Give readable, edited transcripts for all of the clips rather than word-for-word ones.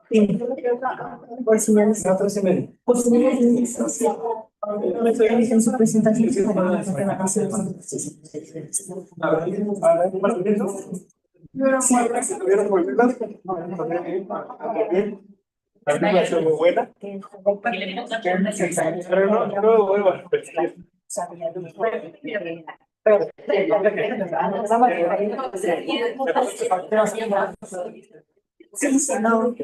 Sí. Por señales. Por señales. En su presentación se la película es muy buena. Pero no vuelvo a repetir. Sí, sí, no.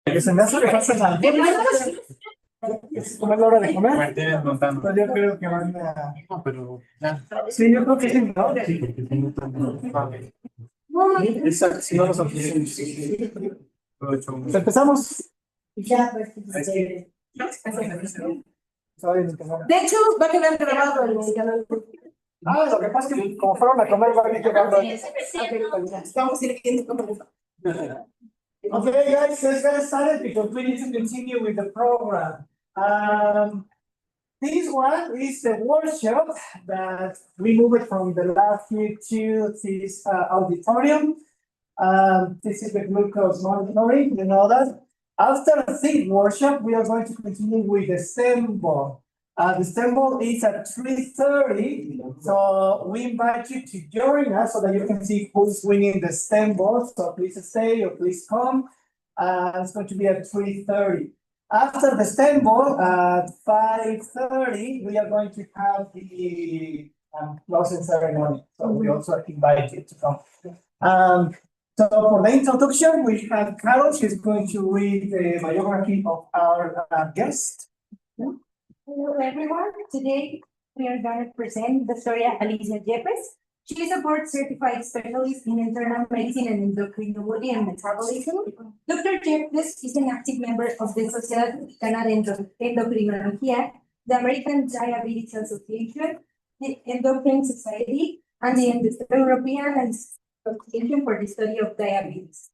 Que se me hace que pasa la. ¿Es comer la hora de comer? Pues yo creo que van a. No, pero ya. Sí, yo creo que sí, ¿no? Sí, porque tengo también. Exacto, si no nos ofrecemos. Pues empezamos. Ya, pues. De hecho, va a quedar grabado en el canal. Lo que pasa es que como fueron a comer, van a ir quedando. Vamos a ir viendo cómo. Okay, guys, let's get started because we need to continue with the program. This one is the workshop that we moved from the lab here to this auditorium. This is the glucose monitoring, you know that. After this workshop, we are going to continue with the STEM ball. The STEM ball is at 3:30, so we invite you to join us so that you can see who's winning the STEM ball. So please stay or please come. It's going to be at 3:30. After the STEM ball at 5:30, we are going to have the closing ceremony. So we also invite you to come. So for the introduction, we have Carol. She's going to read the biography of our guest. Hello, everyone. Today, we are going to present Dr. Alicia Yepes. She is a board-certified specialist in internal medicine and endocrinology and metabolism. Dr. Yepes is an active member of the Sociedad Mexicana de Endocrinología, the American Diabetes Association, the Endocrine Society, and the European Association for the Study of Diabetes.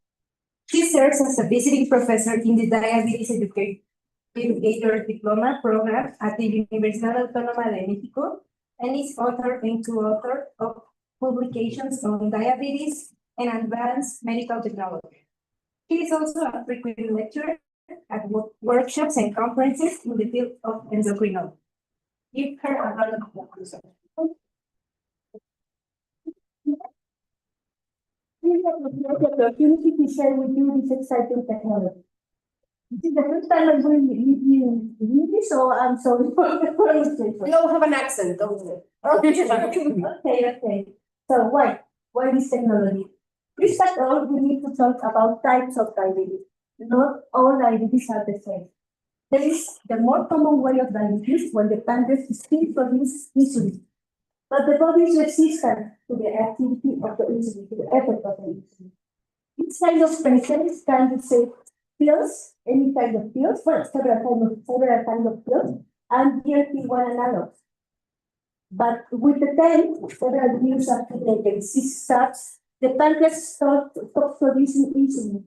She serves as a visiting professor in the Diabetes Educator Diploma program at the Universidad Autónoma de México and is author and co-author of publications on diabetes and advanced medical technology. She is also a frequent lecturer at workshops and conferences in the field of endocrinology. Give her a round of applause. We have the opportunity to share with you this exciting technology. This is the first time I'm going to meet you in English, so I'm sorry for the pronunciation. We all have an accent, don't we? Okay. So why this technology? First of all, we need to talk about types of diabetes. Not all diabetes are the same. There is the more common way of diabetes when the pancreas still produces insulin, but the body is resistant to the activity of the insulin, to the effect of the insulin. Each kind of patients can receive pills, any kind of pills, well, several kinds of pills, and GLP-1 analogs. But with the time, several years after the disease starts, the pancreas stops producing insulin.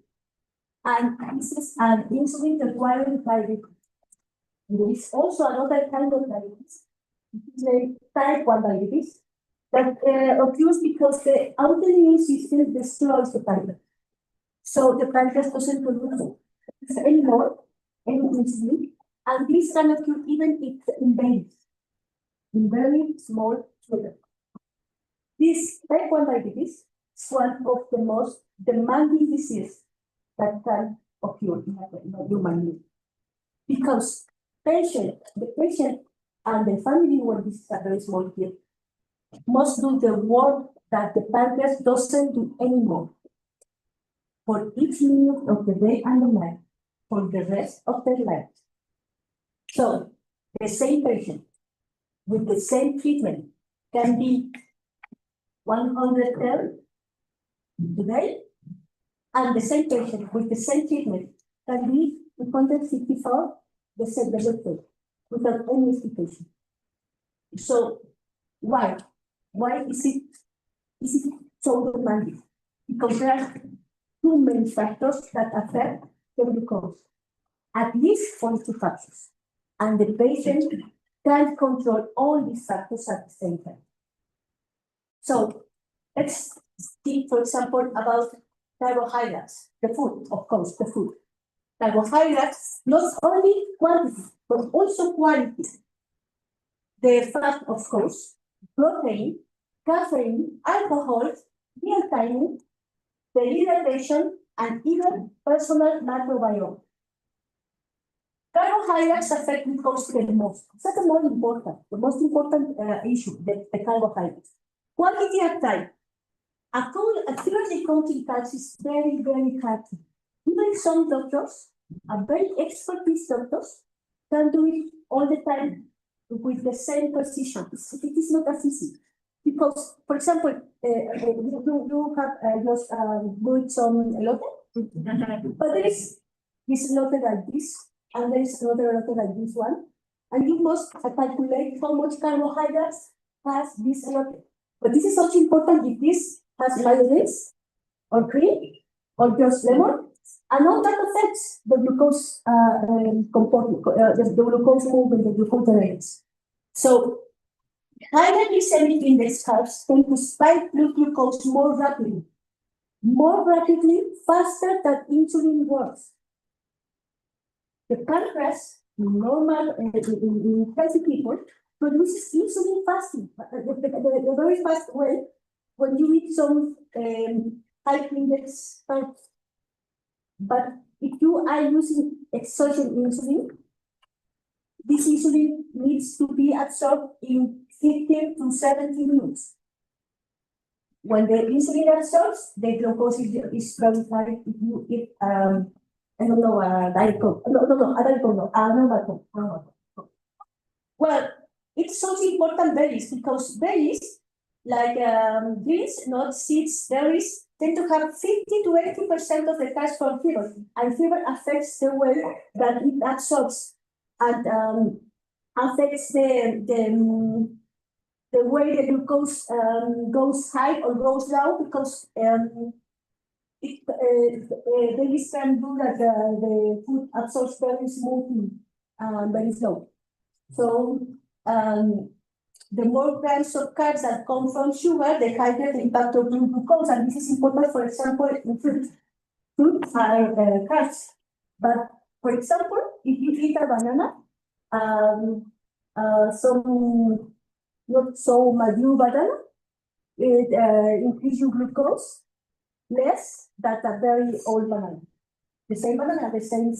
And this is an insulin requiring diabetes. There is also another kind of diabetes, type 1 diabetes, that occurs because the autoimmune system destroys the pancreas. So the pancreas doesn't produce anymore any insulin, and this can occur even in babies, in very small children. This type 1 diabetes is one of the most demanding diseases that can occur in a human being. Because the patient and the family, when this is a very small kid, must do the work that the pancreas doesn't do anymore for each minute of the day and the night, for the rest of their lives. So the same patient with the same treatment can be 110 today, and the same patient with the same treatment can be 254 the same day without any explication. So why? Why is it so demanding? Because there are two main factors that affect the glucose, at least 42 factors, and the patient can't control all these factors at the same time. So let's think, for example, about carbohydrates, the food, of course, the food. Carbohydrates, not only quantity, but also quality. The fat, of course, protein, caffeine, alcohol, meal timing, the hydration, and even personal microbiome. Carbohydrates affect glucose the most. It's not the most important issue, the carbohydrates. Quality of time. Accurately counting carbs is very, very hard. Even some doctors, very expert doctors, can do it all the time with the same precision. It is not as easy. Because, for example, you have just doing some elote, but there is this elote like this, and there is another elote like this one, and you must calculate how much carbohydrates has this elote. But this is also important if this has mayonnaise or cream or just lemon, and all that affects the glucose component, the glucose movement, the glucose tolerance. So higher glycemic index carbs tend to spike blood glucose more rapidly, faster than insulin works. The pancreas, in normal, in healthy people, produces insulin fasting, the very fast way when you eat some high index carbs. But if you are using exogenous insulin, this insulin needs to be absorbed in 15 to 17 minutes. When the insulin absorbs, the glucose is very high if you eat, I don't know, Diet Coke. No, normal Coke. Well, it's also important berries, because berries, like greens, nuts, seeds, berries, tend to have 50 to 80% of the cash from fiber, and fiber affects the way that it absorbs and affects the way the glucose goes high or goes down, because berries can do that the food absorbs very smoothly and very slow. So the more grams of carbs that come from sugar, the higher the impact of glucose, and this is important, for example, in fruit. Fruits are carbs, but for example, if you eat a banana, some not so mature banana, it increase your glucose less than a very old banana. The same banana, the same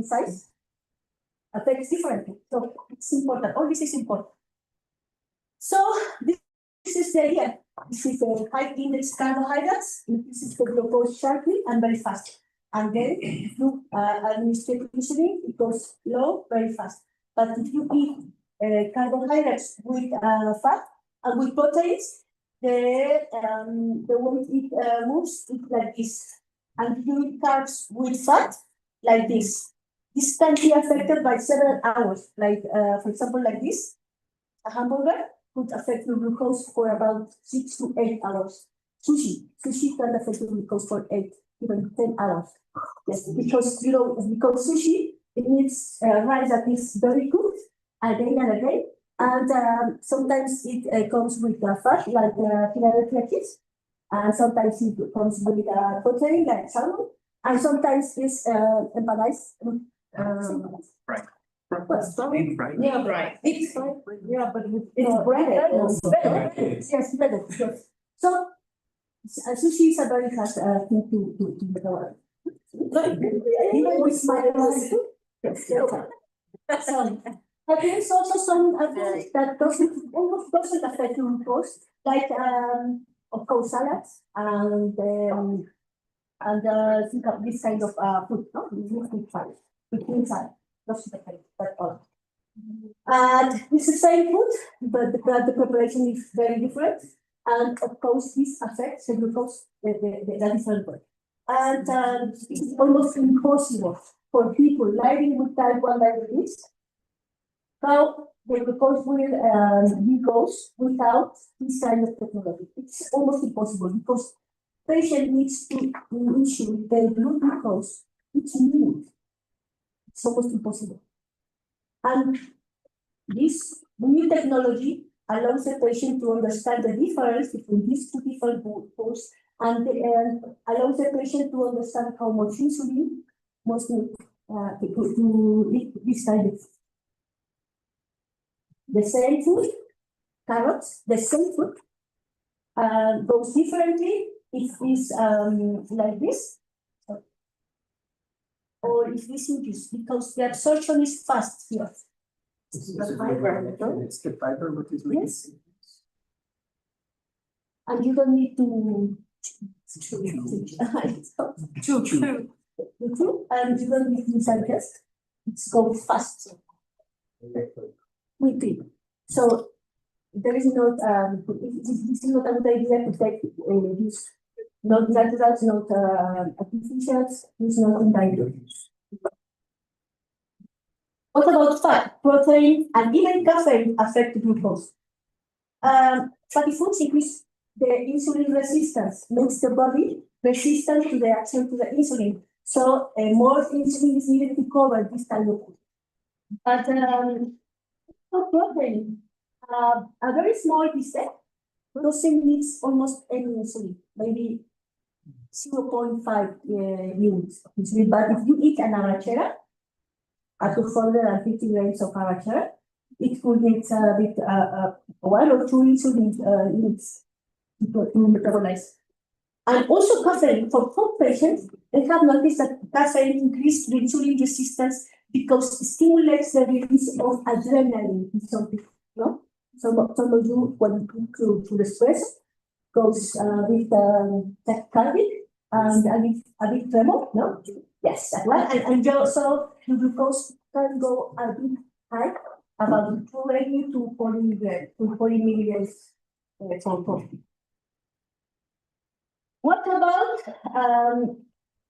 size, affects differently. So it's important. All this is important. So this is the idea. This is the high index carbohydrates. This is the glucose sharply and very fast. And then if you administrate insulin, it goes low very fast. But if you eat carbohydrates with fat and with proteins, the way it moves is like this. And if you eat carbs with fat, like this. This can be affected by several hours. Like for example, like this, a hamburger could affect your glucose for about 6 to 8 hours. Sushi can affect your glucose for 8, even 10 hours. Yes, because because sushi, it needs rice that is very cooked again and again. And sometimes it comes with fat, like Philadelphia cheese. And sometimes it comes with protein, like salmon. And sometimes it's empanized. Right. Right. Yeah, right. It's fried. Yeah, but it's breaded. Breaded. Yes, breaded. Yes. So sushi is a very fast thing to develop. Even with my yes. So, but there's also some foods that almost doesn't affect your glucose, like of course salads and think of this kind of food, no? With salad. Doesn't affect at all. And it's the same food, but the preparation is very different. And of course, this affects the glucose the different way. And it's almost impossible for people living with type 1 diabetes how the glucose will be goes without this kind of technology. It's almost impossible because patient needs to issue their blood glucose each minute. It's almost impossible. And this new technology allows the patient to understand the difference between these two different glucose and allows the patient to understand how much insulin must need to eat this kind of food. The same food, carrots, the same food, goes differently if it's like this, or if this is because the absorption is fast here. It's the fiber, but it's Yes. And you don't need to and you don't need to digest. It's goes fast. Quickly. So there is not this is not a good idea to take this not naturals, not artificials, it's not indirect. What about fat, protein, and even caffeine affect glucose? Fatty foods increase the insulin resistance, makes the body resistant to the action to the insulin. So more insulin is needed to cover this kind of food. But for protein, a very small bistec doesn't need almost any insulin, maybe 0.5 units of insulin. But if you eat an arrachera, 250 grams of arrachera, it could need a bit 1 or 2 insulin units to metabolize. And also caffeine for some patients, they have noticed that caffeine increases the insulin resistance because it stimulates the release of adrenaline in some people. No? Some of you, when you go to the stress, goes with tachycardic and a bit tremor, no? Yes, that one. And also the glucose can go a bit high, about 20 to 40 milligrams per coffee. What about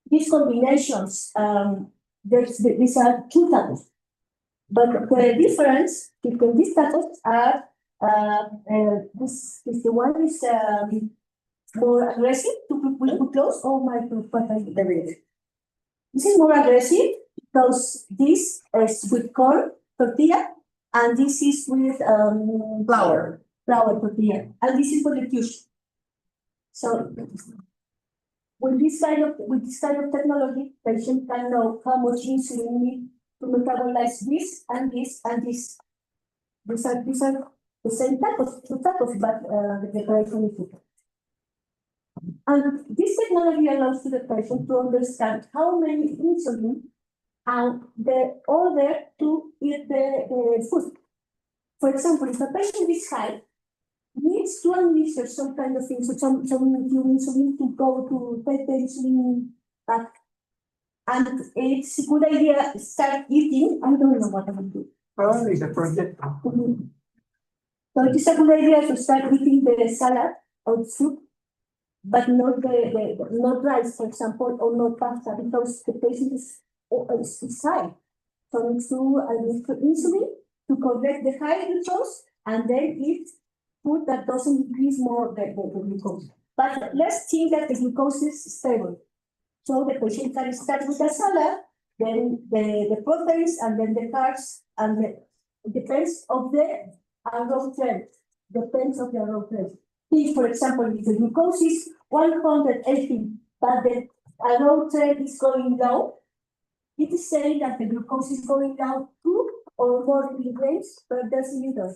these combinations? These are 2 tacos, but the difference between these tacos are this the one is more aggressive to put close. Oh my God, this is more aggressive because this is with corn tortilla and this is with flour. flour tortilla, and this is for the fusion. So with this kind of technology, patient can know how much insulin need to metabolize this and this and this. These are the same type of two types, but the preparation is different. And this technology allows to the patient to understand how many insulin and the order to eat the food. For example, if a patient is high, needs to administer some kind of things, some insulin to go to take the insulin back. And it's a good idea to start eating. I don't know what I will do. Probably the project. So it is a good idea to start eating the salad or soup, but not not rice, for example, or not pasta, because the patient is high. So needs to administer insulin to correct the high glucose and then eat food that doesn't increase more the glucose. But let's think that the glucose is stable. So the patient can start with the salad, then the proteins, and then the carbs, and it depends of the road trend. Depends of the road trend. If, for example, if the glucose is 180, but the road trend is going down, it is saying that the glucose is going down 2 or more milligrams per deciliter.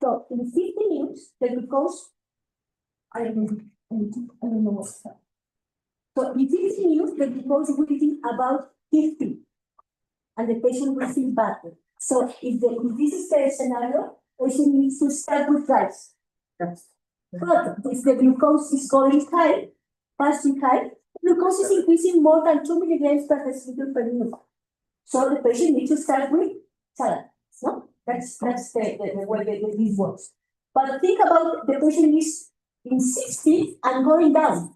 So in 50 minutes, the glucose, I don't know what's that. So in 50 minutes, the glucose will be about 50, and the patient will feel better. So if this is the scenario, patient needs to start with rice. But if the glucose is going high, passing high, glucose is increasing more than 2 milligrams per deciliter per minute. So the patient needs to start with salad. No? That's the way this works. But think about the patient is in 60 and going down.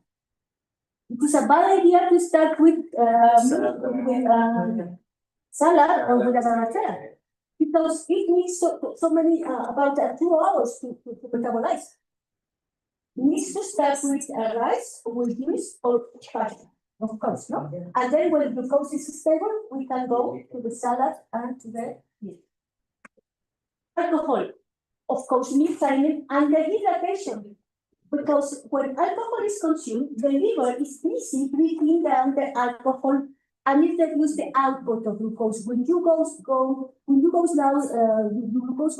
It is a bad idea to start with salad or with a banana, because it needs so many about 2 hours to metabolize. It needs to start with rice, with juice, or pasta, of course, no? And then when the glucose is stable, we can go to the salad and to the meat. Alcohol, of course, meat timing and dehydration. Because when alcohol is consumed, the liver is busy breaking down the alcohol and it reduces the output of glucose. When you glucose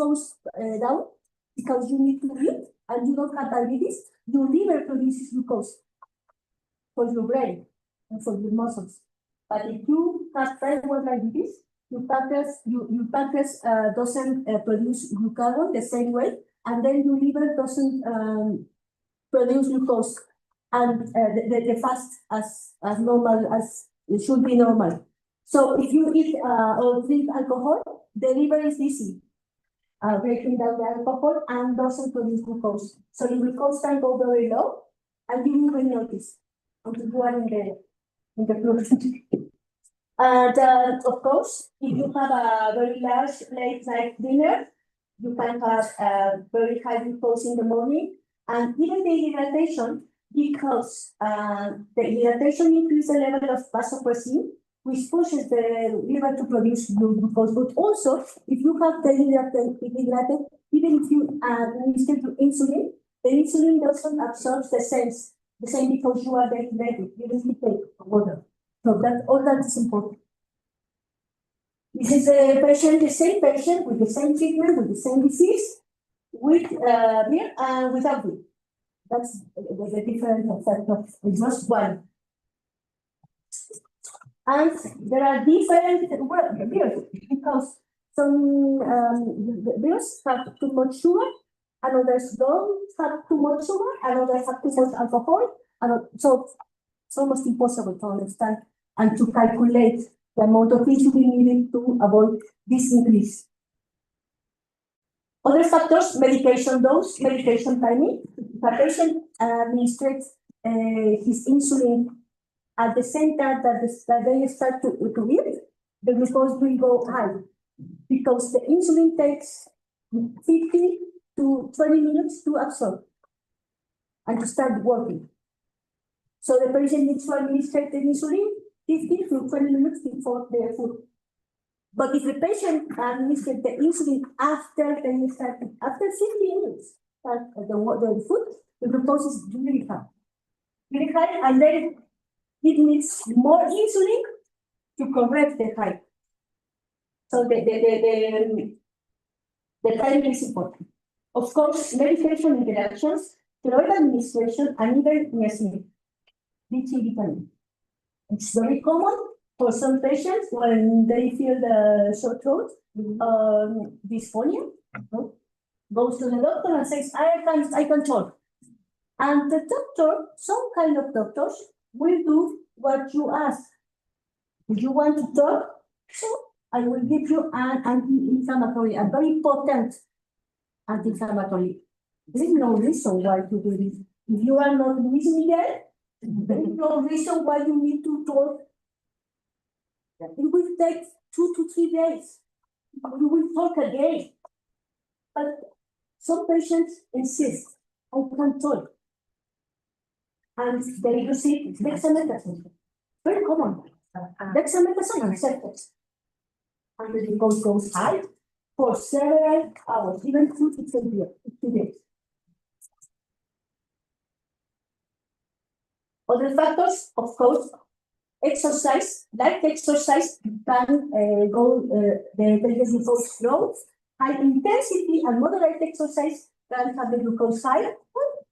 goes down because you need to eat and you don't have diabetes, your liver produces glucose for your brain and for your muscles. But if you have type 1 diabetes, your pancreas doesn't produce glucagon the same way, and then your liver doesn't produce glucose and the fast as normal as it should be normal. So if you eat or drink alcohol, the liver is busy breaking down the alcohol and doesn't produce glucose. So the glucose can go very low and you will notice until you are in the fluid. And of course, if you have a very large late night dinner, you can have very high glucose in the morning. And even the hydration, because the hydration increases the level of vasopressin, which pushes the liver to produce glucose. But also, if you have dehydrated, even if you administer to insulin, the insulin doesn't absorb the same because you are dehydrated. You don't take water. So all that is important. This is the same patient with the same treatment, with the same disease, with beer and without beer. That's the difference of just one. And there are different beers because some beers have too much sugar, and others don't have too much sugar, and others have too much alcohol. And so it's almost impossible to understand and to calculate the amount of insulin needed to avoid this increase. Other factors: medication dose, medication timing. If a patient administers his insulin at the same time that they start to eat, the glucose will go high because the insulin takes 50 to 20 minutes to absorb and to start working. So the patient needs to administer the insulin 50 to 20 minutes before the food. But if the patient administered the insulin after they started, after 15 minutes, the food, the glucose is really high, and then it needs more insulin to correct the high. So the timing is important. Of course, medication interactions, steroid administration, and even niacin, D3 vitamin. It's very common for some patients when they feel the sore throat, dysphonia, goes to the doctor and says, I can talk. And the doctor, some kind of doctors, will do what you ask. If you want to talk, so I will give you an anti-inflammatory, a very potent anti-inflammatory. There is no reason why to do this. If you are not listening yet, there is no reason why you need to talk. It will take 2 to 3 days. You will talk again. But some patients insist, I can't talk. And they receive dexamethasone. Very common. Dexamethasone accepted. And the glucose goes high for several hours, even 2 to 3 days. Other factors, of course, exercise, light exercise can go the glucose low. High intensity and moderate exercise can have the glucose high.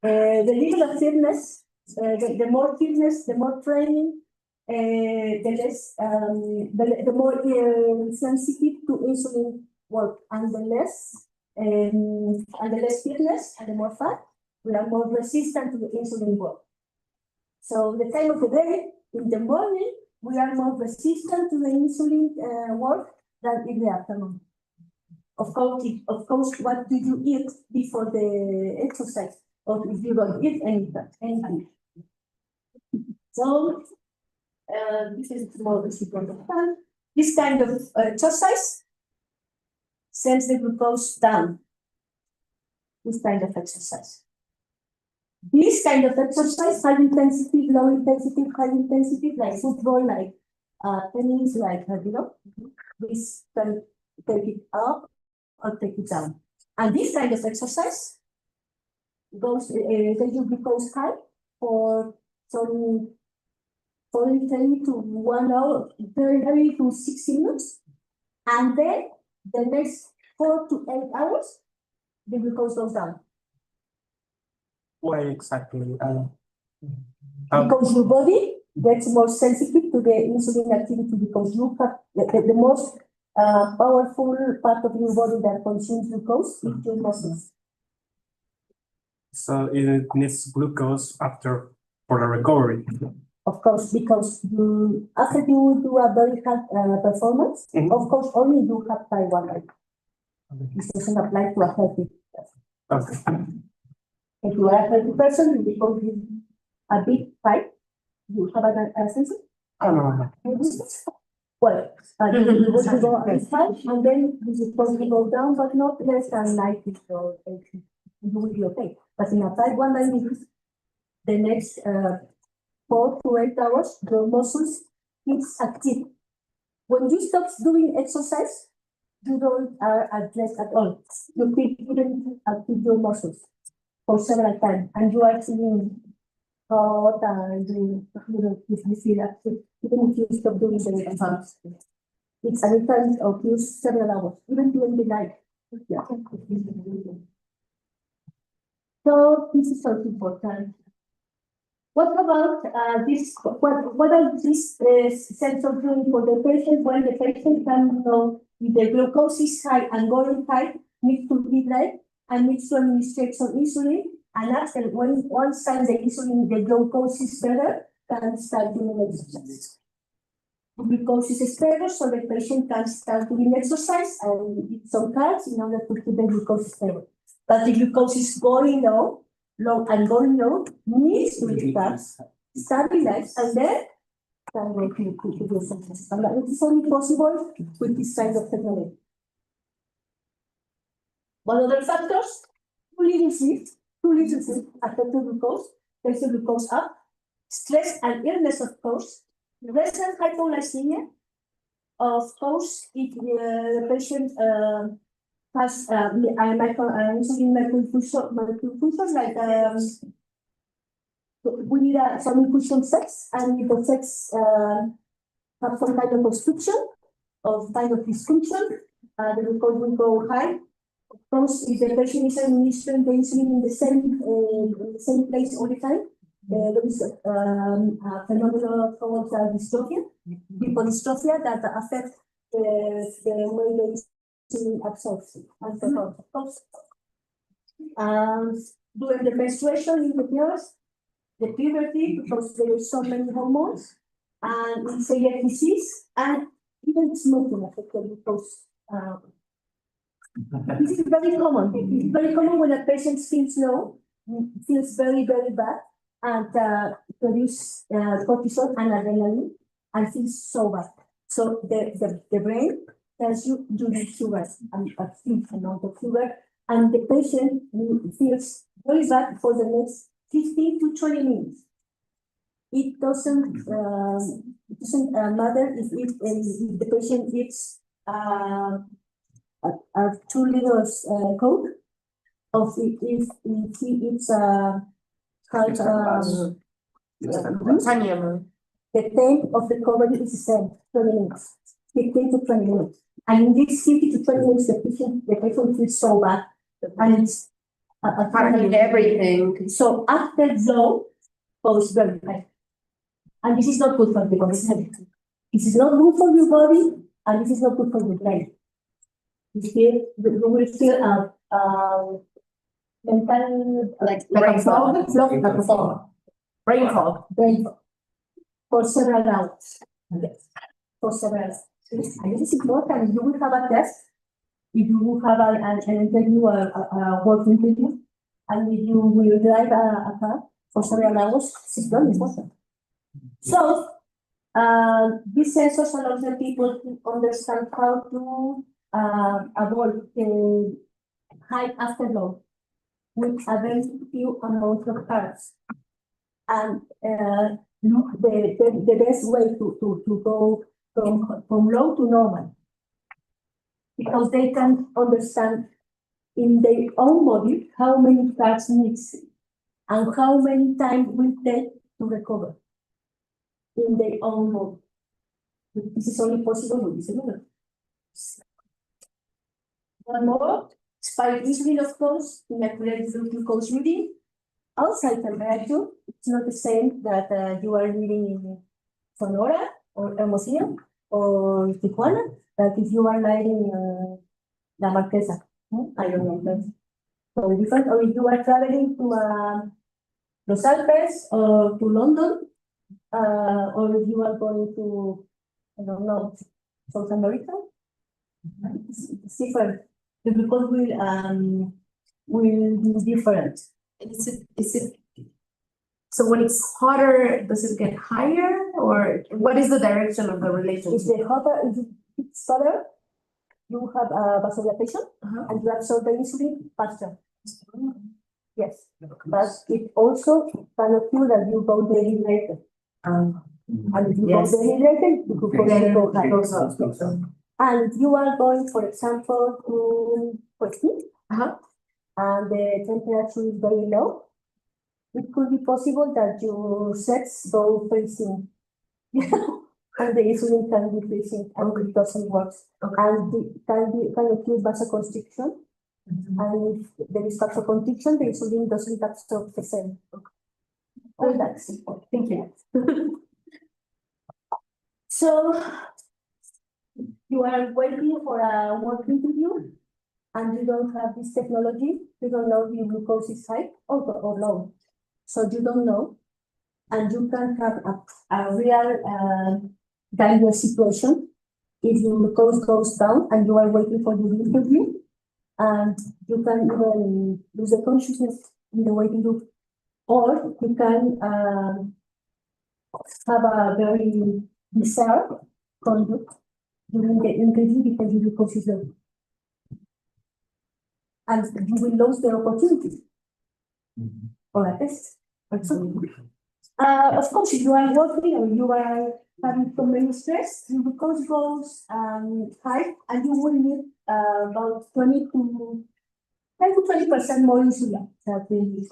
The level of fitness, the more fitness, the more training, the less, the more sensitive to insulin work, and the less fitness and the more fat, we are more resistant to the insulin work. So the time of the day, in the morning, we are more resistant to the insulin work than in the afternoon. Of course, what do you eat before the exercise, or if you don't eat anything? So this is more important. This kind of exercise sends the glucose down. This kind of exercise. This kind of exercise, high intensity, low intensity, high intensity, like football, like tennis, like this can take it up or take it down. And this kind of exercise goes, the glucose high for some 30 to 1 hour, 30 to 60 minutes, and then the next 4 to 8 hours, the glucose goes down. Why exactly? Because your body gets more sensitive to the insulin activity, because you have the most powerful part of your body that consumes glucose is your muscles. So it needs glucose after for the recovery. Of course, because after you do a very hard performance, of course, only you have type 1 diabetes. This doesn't apply to a healthy person. Okay. If you are a healthy person, you go with a big pipe, you have a sensor. Oh, no. Well, you want to go on this pipe, and then this is supposed to go down, but not less than 90 or 80. You will be okay. But in a type 1 diabetes, the next 4 to 8 hours, your muscles keeps active. When you stop doing exercise, you don't address at all. You keep even active your muscles for several times, and you are feeling hot and you feel active, even if you stop doing the exercise. It's a return of use several hours, even during the night. Yeah. So this is also important. What about this? What are these sensors doing for the patient when the patient can know if the glucose is high and going high, needs to be right and needs to administrate some insulin, and after once time the insulin, the glucose is better, can start doing exercise. The glucose is better, so the patient can start doing exercise and eat some carbs in order to keep the glucose stable. But the glucose is going low and going low, needs to be stabilized, and then can go to do something. And it is only possible with this kind of technology. One other factors, too little sleep affect the glucose, takes the glucose up, stress and illness, of course, resistant hypoglycemia, of course, if the patient has insulin malfunction, like we need some infusion sets, and if the sets have some kind of obstruction of kind of dysfunction, the glucose will go high. Of course, if the patient is administering the insulin in the same place all the time, there is a phenomenon called dystrophia, lipodystrophia, that affects the way the insulin absorbs and performs. During the menstruation in the girls, the puberty, because there are so many hormones, and celiac disease, and even smoking affects the glucose. This is very common. It's very common when a patient feels low, feels very, very bad, and produce cortisol and adrenaline, and feels so bad. So the brain tells you need sugar, and a huge amount of sugar, and the patient feels very bad for the next 15 to 20 minutes. It doesn't matter if the patient eats 2 liters Coke, or if he eats the time of the recovery is the same, 20 minutes, 15 to 20 minutes. And in this 15 to 20 minutes, the patient feels so bad, and it's Everything. so after low goes very high. And this is not good for the body. This is not good for your body, and this is not good for your brain. You will feel mental Like a fog. Like a fog. Brain fog. brain fog for several hours. Yes, for several hours. And this is important. You will have a test. If you will have an interview, a work interview, and if you will drive a car for several hours, this is very important. So, these sensors allow the people to understand how to avoid the high after low with a very few amount of carbs. And the best way to go from low to normal. Because they can understand in their own body how many carbs needs and how many time will take to recover in their own body. This is only possible with this alone. One more, spike insulin, of course, in accurate glucose reading. Outside temperature, it's not the same that you are reading in Sonora or Hermosillo or Tijuana, that if you are lighting La Marquesa. I don't know. That's so different. Or if you are traveling to Los Alpes or to London, or if you are going to, I don't know, South America, it's different. The glucose will be different. Is it so when it's hotter, does it get higher, or what is the direction of the If relationship? the hotter, if it's hotter, you have vasodilatation and you absorb the insulin faster. Yes, but it also can occur that you go dehydrated. And if you Yes. go dehydrated, you could Then go high. it goes up. And you are going, for example, to Portsmouth, and the temperature is very low. It could be possible that your sets go freezing. And the insulin can be freezing, and it doesn't work. And it can occur vasoconstriction. And if there is vasoconstriction, the insulin doesn't absorb the same. All that's important. Thank you. So you are waiting for a work interview, and you don't have this technology. You don't know if your glucose is high or low. So you don't know, and you can have a real dangerous situation if your glucose goes down and you are waiting for your interview, and you can even lose the consciousness in the waiting room, or you can have a very bizarre conduct during the interview because your glucose is low. And you will lose the opportunity for a test. Of course, if you are working or you are having too many stress, your glucose goes high, and you will need about 10 to 20% more insulin that we need.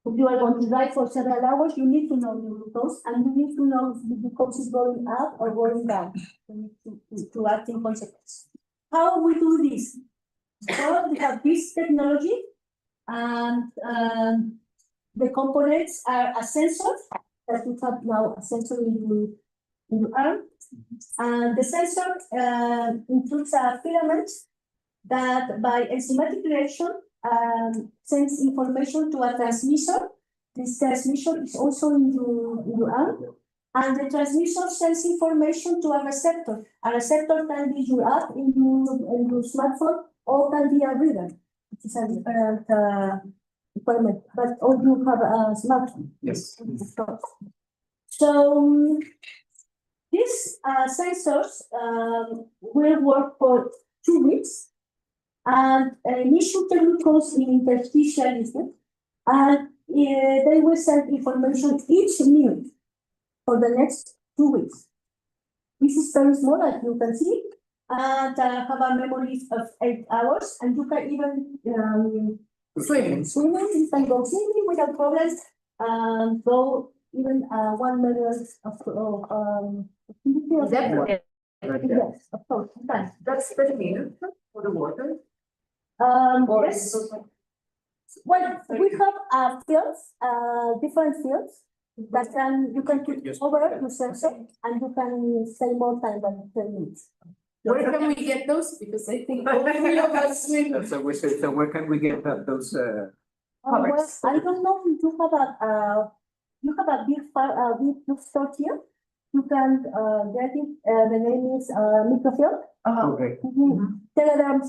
If you are going to drive for several hours, you need to know your glucose, and you need to know if the glucose is going up or going down. You need to act in consequence. How we do this? Well, we have this technology, and the components are a sensor that we have now a sensor in your arm, and the sensor includes a filament that by enzymatic reaction sends information to a transmitter. This transmitter is also in your arm, and the transmitter sends information to a receptor. A receptor can be your app in your smartphone, or can be a reader. It is a different equipment, but all you have a smartphone. Yes. So these sensors will work for 2 weeks, and measure the glucose in interstitial liquid, and they will send information each minute for the next 2 weeks. This is very small, as you can see, and have a memory of 8 hours, and you can even swimming, you can go swimming without problems, and go even 1 minute of Definitely. yes, of course, you can. That's pretty meaningful for the water. Yes. Well, we have fields, different fields that you can put over your sensor, and you can stay more time than 10 minutes. Where can we get those? Because I think all three of us swim. So where can we get those? Well, I don't know if you have a big bookstore here. You can get it. The name is Microfield. Okay. Tegaderm.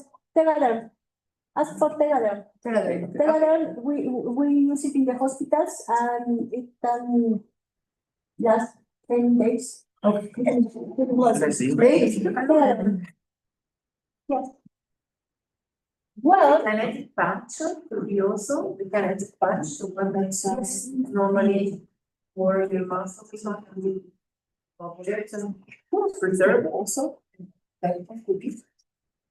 Ask for Tegaderm. Tegaderm, we use it in the hospitals, and it can last 10 days. Okay. It was Great. Tegaderm. Yes. Well, Kinetic patch could be also the kinetic patch, so one that's normally for your muscles is not going to be object and preserve also. That could be.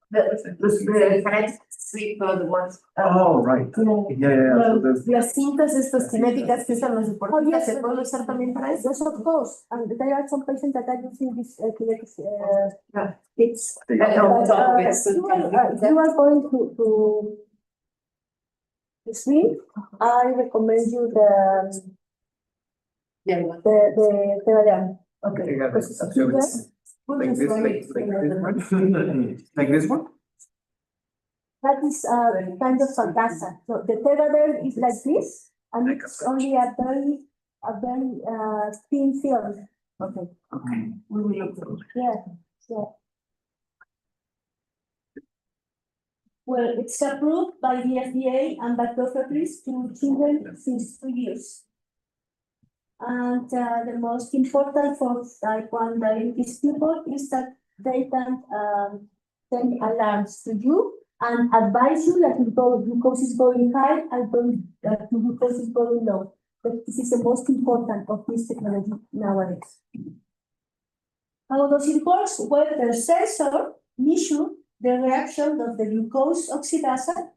The kinetic sleep are the ones. Oh, right. Yeah. Las cintas estas cinéticas que usan los deportistas, yes. ¿se puede usar también para eso? yes, of course, and there are some patients that are using this kinetic Yeah. it's. On But, top of it, you are going to swim, I recommend you the Tegaderm. Okay. Because it's So bigger. it's like this one? Like this one? That is kind of sargassum. So the Tegaderm is like this, and Like a it's only a very thin film. Okay. Okay. We will look through. Yeah. Well, it's approved by the FDA and by authorities to children since 2 years. And the most important for type 1 diabetes people is that they can send alarms to you and advise you that your glucose is going high and that your glucose is going low. But this is the most important of this technology nowadays. How does it work? Well, the sensor measures the reaction of the glucose oxidase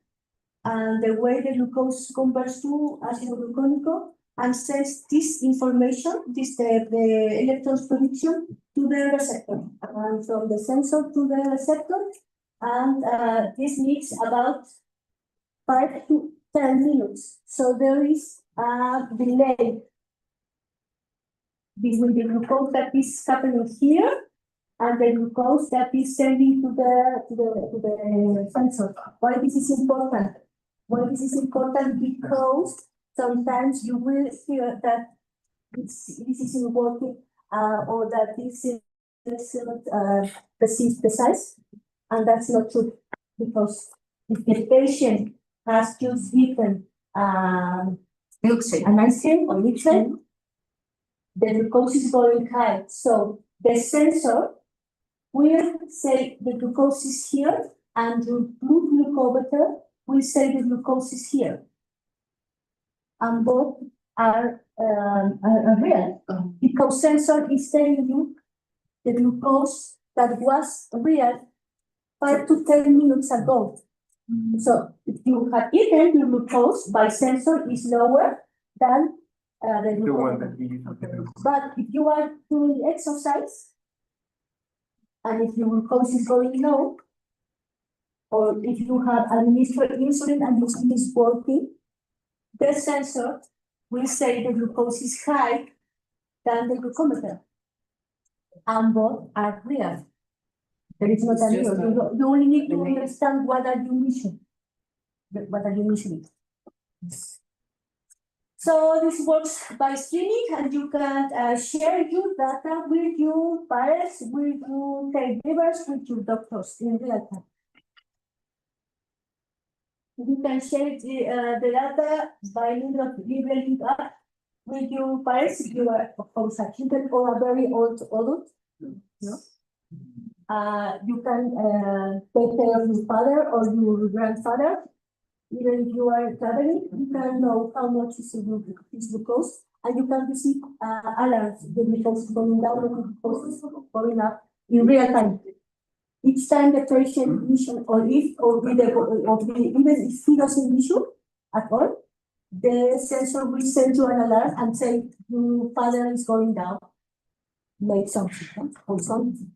and the way the glucose converts to ácido glucónico, and sends this information, the electrons prediction, to the receptor, and from the sensor to the receptor, and this needs about 5 to 10 minutes. So there is a delay between the glucose that is happening here and the glucose that is sending to the sensor. Why this is important? Well, this is important because sometimes you will hear that this isn't working, or that this is not precise, and that's not true, because if the patient has just given Milkshake. an ice cream or milkshake, the glucose is going high. So the sensor will say the glucose is here, and the blue glucometer will say the glucose is here. And both are real. Because sensor is telling you the glucose that was real 5 to 10 minutes ago. So if you have eaten, your glucose by sensor is lower than the The one glucose. that we use. But if you are doing exercise, and if your glucose is going low, or if you have administered insulin and your skin is working, the sensor will say the glucose is high than the glucometer. And both are real. There is not an error. You only need to understand what are you measuring. What are you measuring? So this works by streaming, and you can share your data with your parents, with your caregivers, with your doctors in real time. You can share the data by labeling up with your parents if you are, of course, a children or a very old adult. No? You can take care of your father or your grandfather. Even if you are traveling, you can know how much is the glucose, and you can receive alerts. The glucose is going down, the glucose is going up in real time. Each time the patient vision or if or with even if he doesn't vision at all, the sensor will send you an alert and say your father is going down. Make something or something.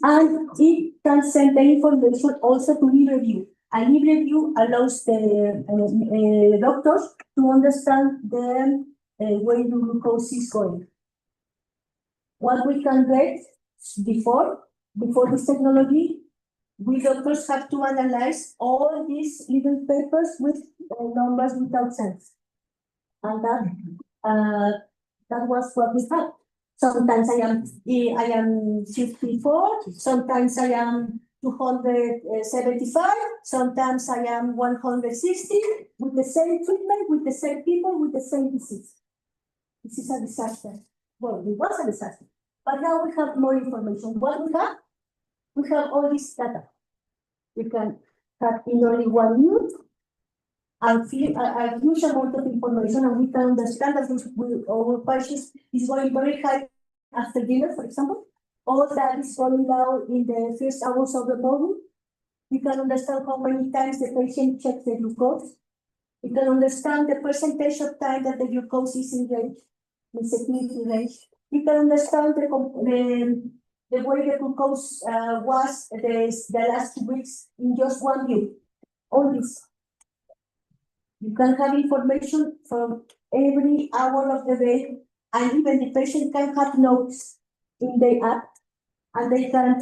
And it can send the information also to liver view. And liver view allows the doctors to understand the where your glucose is going. What we can get before this technology, we doctors have to analyze all these little papers with numbers without sense. And that was what we had. Sometimes I am 54, sometimes I am 275, sometimes I am 160, with the same treatment, with the same people, with the same disease. This is a disaster. Well, it was a disaster, but now we have more information. What we have? We have all this data. We can have in only 1 minute a huge amount of information, and we can understand that our patients is going very high after dinner, for example, or that is going down in the first hours of the morning. We can understand how many times the patient checks the glucose. We can understand the percentage of time that the glucose is in range, in security range. We can understand the way the glucose was the last 2 weeks in just 1 view. All this. You can have information from every hour of the day, and even the patient can have notes in the app, and they can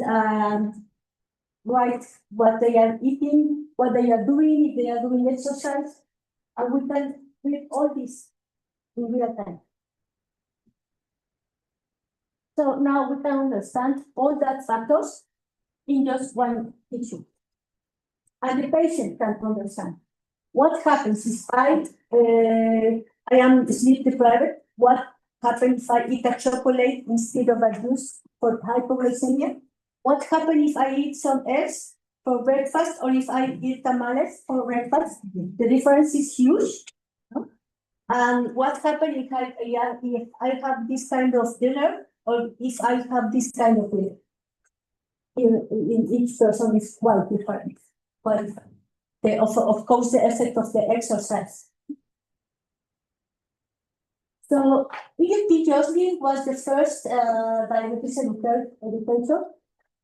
write what they are eating, what they are doing, if they are doing exercise, and we can read all this in real time. So now we can understand all that factors in just one issue. And the patient can understand what happens if I am sleep deprived. What happens if I eat a chocolate instead of a juice for hypoglycemia? What happens if I eat some eggs for breakfast, or if I eat tamales for breakfast? The difference is huge. And what happens if I have this kind of dinner, or if I have this kind of dinner? In each person is quite different. Quite different. Of course, the effect of the exercise. So, William P. Joslin was the first diabetes educator.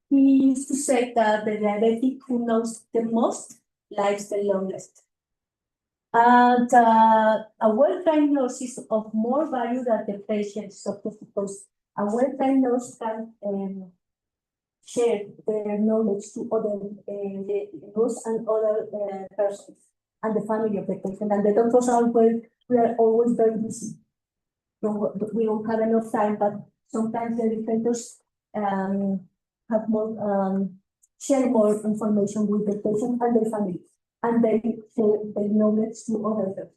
He used to say that the diabetic who knows the most lives the longest. And a well-trained nurse is of more value than the patient, so because a well-trained nurse can share their knowledge to other nurse and other persons and the family of the patient. And the doctors are we are always very busy. So we don't have enough time, but sometimes the educators have more share more information with the patient and their family, and they share their knowledge to others.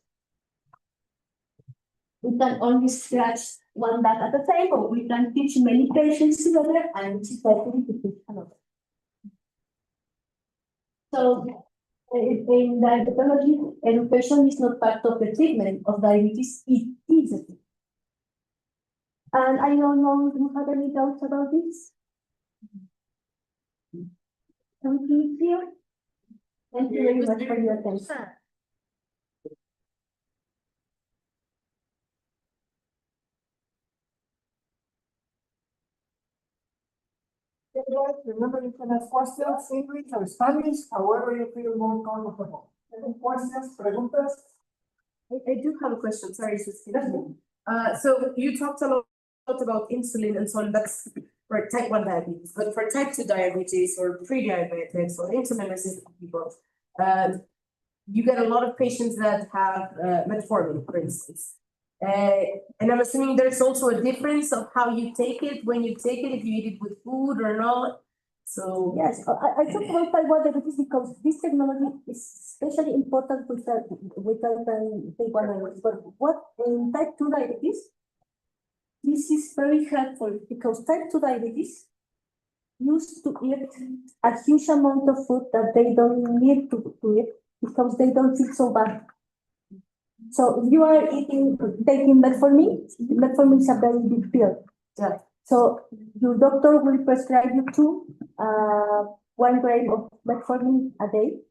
We can only scratch one back at a time, or we can teach many patients together and teach to teach another. So in the endocrinology, education is not part of the treatment of diabetes, it is a treatment. And I don't know, do you have any doubts about this? Thank you. Thank you very much for your attention. Remember, you can ask questions, English or Spanish, however you feel more comfortable. Any questions, preguntas? I do have a question, sorry, Cecilia. So you talked a lot about insulin and so on, that's for type 1 diabetes, but for type 2 diabetes or pre-diabetics or insulin resistant people, you get a lot of patients that have metformin, for instance. And I'm assuming there's also a difference of how you take it, when you take it, if you eat it with food or not. So Yes, I talk about type 1 diabetes because this technology is especially important with type 1 diabetes. But what in type 2 diabetes, this is very helpful because type 2 diabetes used to eat a huge amount of food that they don't need to eat because they don't feel so bad. So if you are taking metformin, metformin is a very big pill. Yeah. So your doctor will prescribe you 1 gram of metformin a day,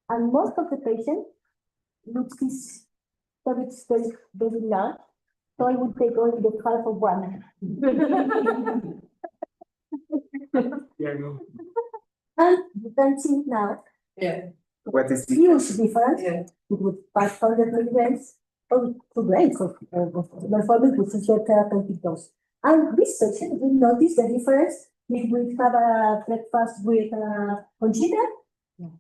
and most of the patients, which is very, very large, so I would take only the half of one. Yeah, no. And you can see now, yeah, What is the huge difference yeah. with 500 milligrams or 2 grams of metformin, which is your therapeutic dose. And this patient will notice the difference if we have a breakfast with conchita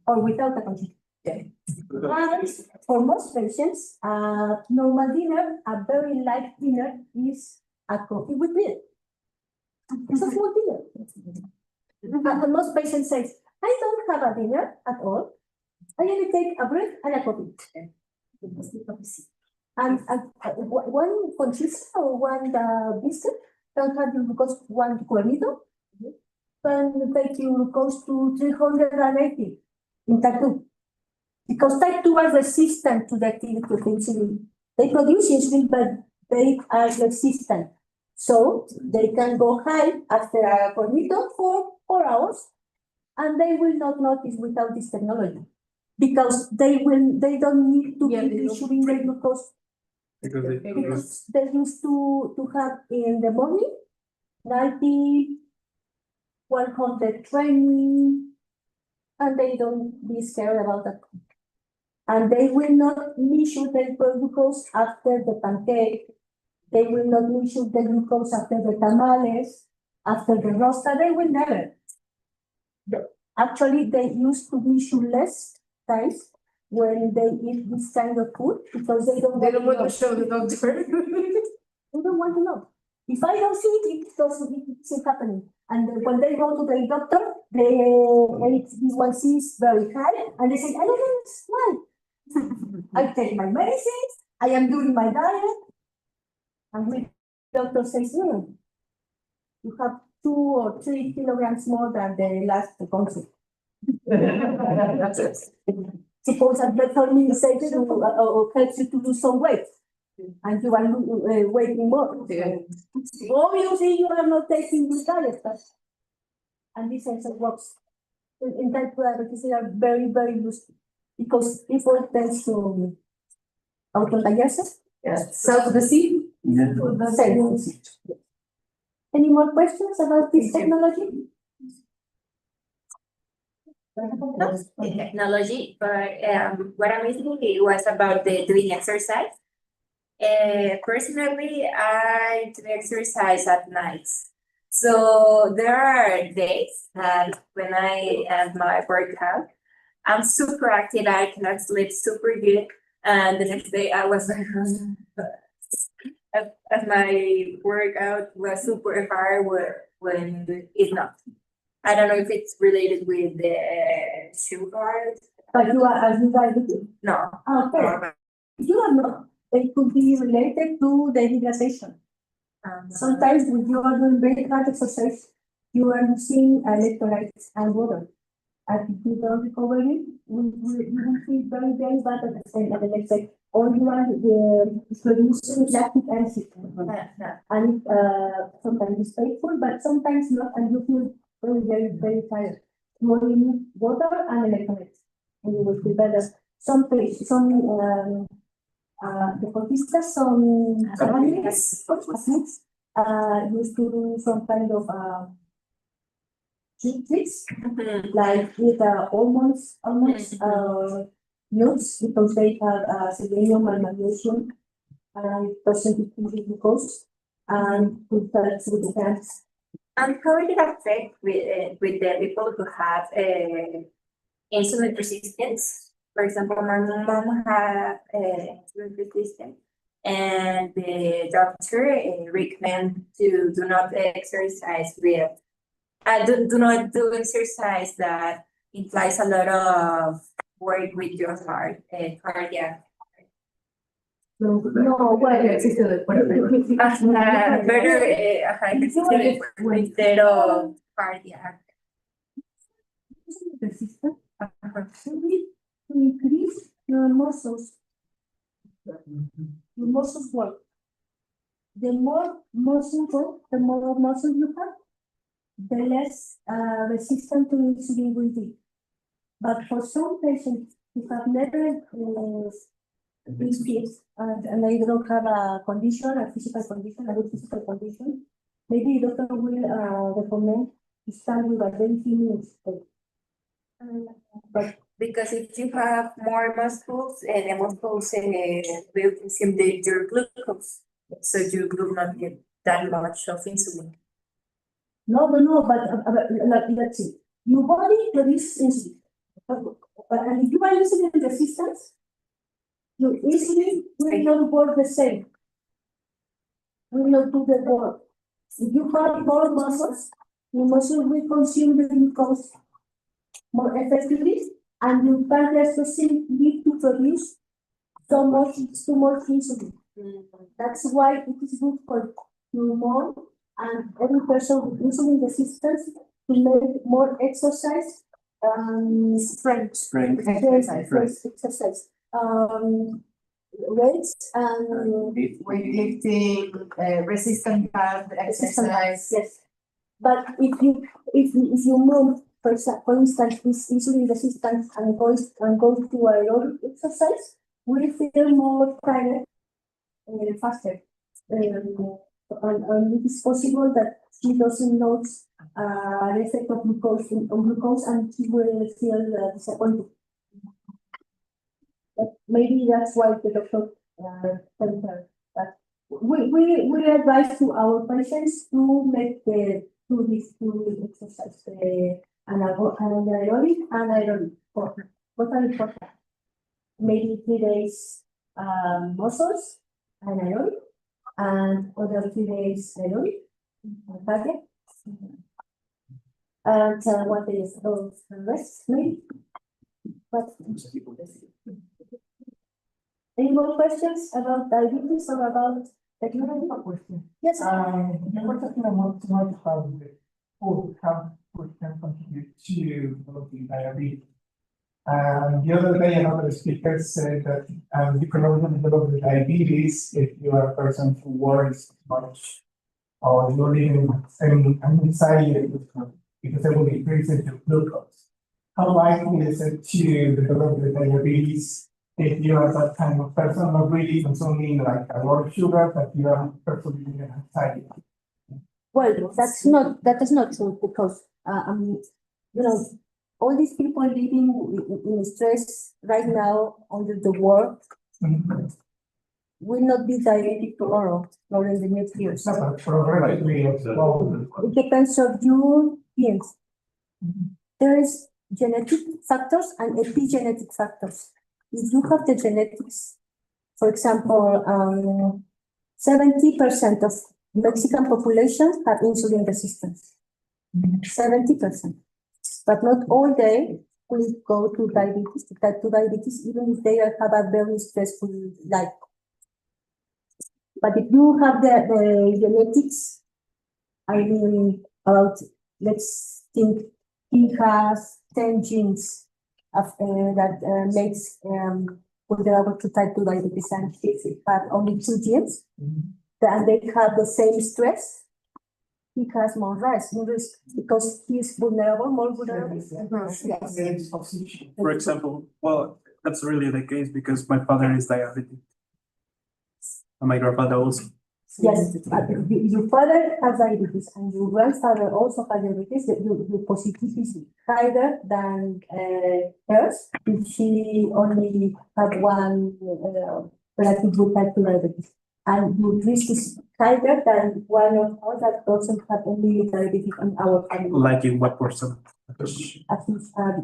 or without a conchita. And for most patients, normal dinner, a very light dinner is a coffee with milk. It's a small dinner. And most patients say, I don't have a dinner at all. I only take a bread and a coffee. And one conchista or one biscuit can have you close 1 cuernito, can take you close to 380 in type 2. Because type 2 are resistant to the activity of insulin. They produce insulin, but they are resistant. So they can go high after a cuernito for 4 hours, and they will not notice without this technology. Because they don't need to be measuring their glucose because they used to have in the morning 90, 120, and they don't be scared about that. And they will not measure their glucose after the pancake. They will not measure the glucose after the tamales, after the rosta. They will never. Actually, they used to measure less times when they eat this kind of food because they don't want know. to show the doctor. They don't want to know. If I don't see it, it's happening. And when they go to the doctor, HbA1c is very high, and they say, I don't know why. I take my medicines, I am doing my diet, and the doctor says, no, you have 2 or 3 kilograms more than the last consult. Suppose that metformin says or helps you to lose some weight, and you are weighing more. Yeah. Obviously, you are not taking this diet, but and this also works. In type 2 diabetes, they are very, very loose because people tend to autodiagnose. Yeah, self-deceive. Any more questions about this technology? The technology, but what I'm thinking it was about the doing exercise. Personally, I do exercise at nights. So there are days that when I have my workout, I'm super active, I cannot sleep super good. And the next day I was as my workout was super hard when it's not. I don't know if it's related with the sugar. But you are diabetic? No. Okay. You are not. It could be related to the dehydration. Sometimes when you are doing very hard exercise, you are losing electrolytes and water. and if you don't recover it, you will feel very, very bad at the next day. Or you are producing lactic acid. And sometimes it's painful, but sometimes not, and you feel very, very, very tired. You only need water and electrolytes, and you will feel better. Some deportistas, some athletes, used to do some kind of tricks, like with almonds, nuts, because they have selenium and magnesium, and it doesn't increase glucose, and put that through the hands. And how will it affect with the people who have insulin resistance? For example, my mom had insulin resistance, and the doctor recommend to do not exercise with do not do exercise that implies a lot of work with your heart, cardiac. No, well, Better instead of cardiac. resistant, to increase your muscles. Your muscles work. The more muscle work, the more muscle you have, the less resistant to insulin will be. But for some patients who have never been fit and they don't have a condition, a physical condition, a good physical condition, maybe the doctor will recommend to start with a very few minutes. But Because if you have more muscles, the muscles will consume your glucose, so you will not get that much of insulin. no, but let's see. Your body produces insulin. And if you are insulin resistance, your insulin will not work the same. Will not do the work. If you have more muscles, your muscle will consume the glucose more effectively, and your pancreas doesn't need to produce too much insulin. That's why it is good for hormone and every person with insulin resistance to make more exercise, strength exercise, weights and weightlifting, resistant band exercise. yes. But if you move, for instance, this insulin resistance and go to aerobic exercise, we feel more tired faster. And it is possible that she doesn't notice the effect of glucose on glucose, and she will feel disappointed. But maybe that's why the doctor told her that we advise to our patients to make two exercise, anaerobic and aerobic. Both are important. Maybe 3 days muscles and aerobic, and other 3 days aerobic, cardiac. And 1 day of rest, maybe. But any more questions about diabetes or about technology? Yes. We're talking about how food can contribute to developing diabetes. The other day, another speaker said that you can only develop the diabetes if you are a person who worries much, or you're living in anxiety because they will increase your glucose. How likely is it to develop the diabetes if you are that kind of person, not really consuming like a lot of sugar, but you are personally living in anxiety? Well, that is not true, because all these people living in stress right now under the war will not be diabetic tomorrow, nor in the next years. No, but probably well, It depends on your genes. There is genetic factors and epigenetic factors. If you have the genetics, for example, 70% of Mexican population have insulin resistance. 70%. But not all they will go to diabetes, to type 2 diabetes, even if they have a very stressful life. But if you have the genetics, I mean, about, let's think, he has 10 genes that makes vulnerable to type 2 diabetes, and if it had only 2 genes, and they have the same stress, he has more risk because he's vulnerable, more vulnerable. Yes. For example, well, that's really the case because my father is diabetic. And my grandfather also. Yes, but your father has diabetes and your grandfather also has diabetes, your positivity is higher than hers if she only had one relative with type 2 diabetes. And your risk is higher than one of us that doesn't have only diabetes in our family. Like in what person? At least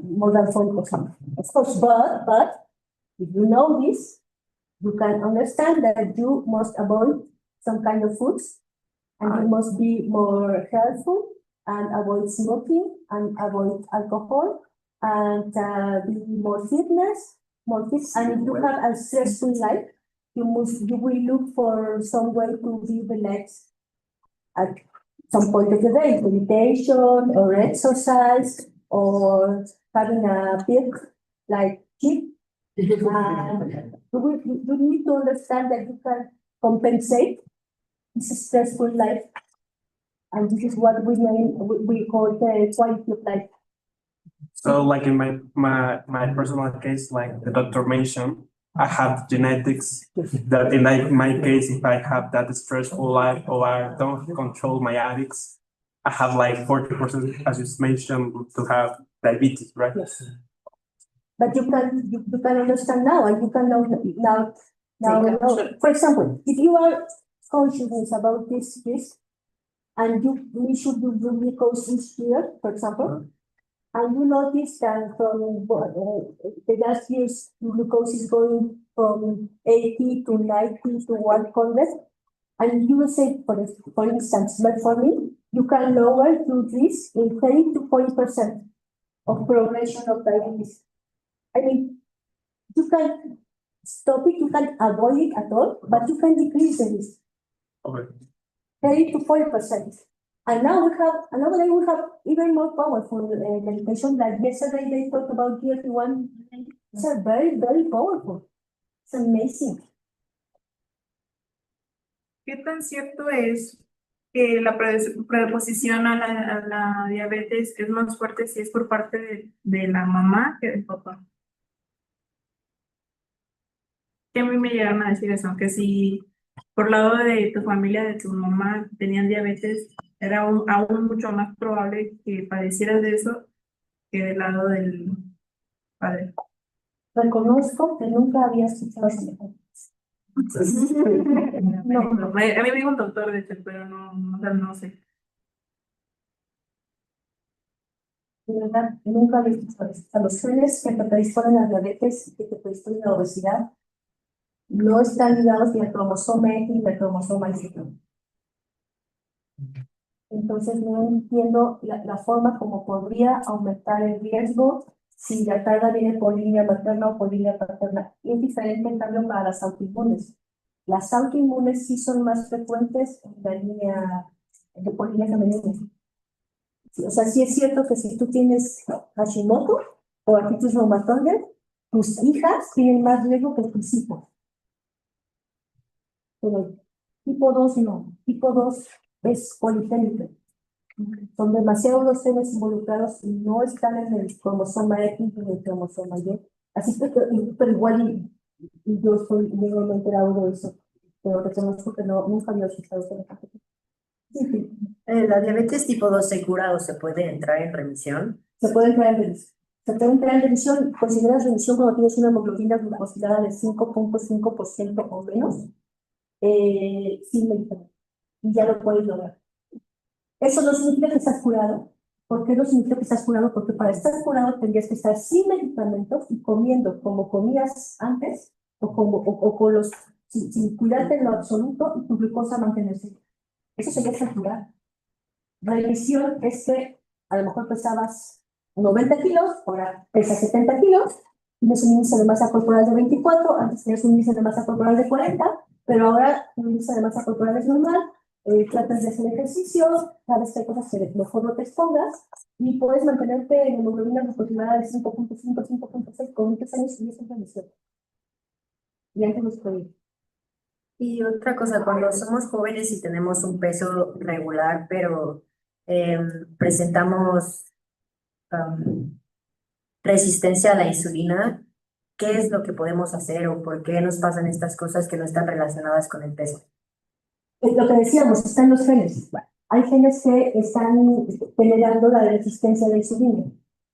more than 40%. Of course, but if you know this, you can understand that you must avoid some kind of foods, and you must be more healthful and avoid smoking and avoid alcohol and be more fit. And if you have a stressful life, you will look for some way to be relaxed at some point of the day, meditation or exercise or having a big like keep. And you need to understand that you can compensate this stressful life, and this is what we call the quality of life. So like in my personal case, like the doctor mentioned, I have genetics that in my case, if I have that stressful life or I don't control my addicts, I have like 40%, as you mentioned, to have diabetes, right? Yes. But you can understand now, and you can now know. For example, if you are conscious about this, and we should do glucose each year, for example, and you notice that from the last year's glucose is going from 80 to 90 to 100, and you will say, for instance, but for me, you can lower your risk in 30 to 40% of progression of diabetes. I mean, you can stop it, you can avoid it at all, but you can decrease the risk. Okay. 30 to 40%. And now another day we have even more powerful medication. Like yesterday they talked about GLP-1. It's very, very powerful. It's amazing. ¿Qué tan cierto es que la predisposición a la diabetes es más fuerte si es por parte de la mamá que del papá? Que a mí me llegaron a decir eso, que si por lado de tu familia, de tu mamá, tenían diabetes, era aún mucho más probable que padecieras de eso que del lado del padre. Reconozco que nunca había escuchado eso. No, a mí me dijo un doctor, de hecho, pero no sé. De verdad, nunca había escuchado eso. Los genes que te predisponen a diabetes y que te predisponen a obesidad no están ligados ni al cromosoma X ni al cromosoma Y. Entonces no entiendo la forma como podría aumentar el riesgo si la carga viene por línea materna o por línea paterna. Y es diferente en cambio para las autoinmunes. Las autoinmunes sí son más frecuentes en la línea, por línea femenina. Sí, o sea, sí es cierto que si tú tienes Hashimoto o artritis reumatoide, tus hijas tienen más riesgo que tus hijos. Pero tipo 2 no, tipo 2 es poligénico. Son demasiados los genes involucrados y no están en el cromosoma X ni en el cromosoma Y. Así que, pero igual y yo estoy muy enterado de eso, pero reconozco que nunca había escuchado eso. Sí. ¿La diabetes tipo 2 se cura o se puede entrar en remisión? Se puede entrar en remisión. Se puede entrar en remisión. Consideras remisión cuando tienes una hemoglobina glucosilada de 5.5% o menos, sin medicamento. Y ya lo puedes lograr. Eso no significa que estás curado. ¿Por qué no significa que estás curado? Porque para estar curado tendrías que estar sin medicamentos y comiendo como comías antes o con los sin cuidarte en lo absoluto y tu glucosa mantenerse. Eso sería estar curado. Remisión es que a lo mejor pesabas 90 kilos, ahora pesas 70 kilos, tienes un índice de masa corporal de 24, antes tenías un índice de masa corporal de 40, pero ahora tu índice de masa corporal es normal. Tratas de hacer ejercicio, sabes que hay cosas que mejor no te expongas, y puedes mantenerte en hemoglobina aproximada de 5.5, 5.6 con muchos años y eso es remisión. Y antes los COVID. Y otra cosa, cuando somos jóvenes y tenemos un peso regular, pero presentamos resistencia a la insulina, ¿qué es lo que podemos hacer o por qué nos pasan estas cosas que no están relacionadas con el peso? Lo que decíamos, están los genes. Hay genes que están generando la resistencia a la insulina.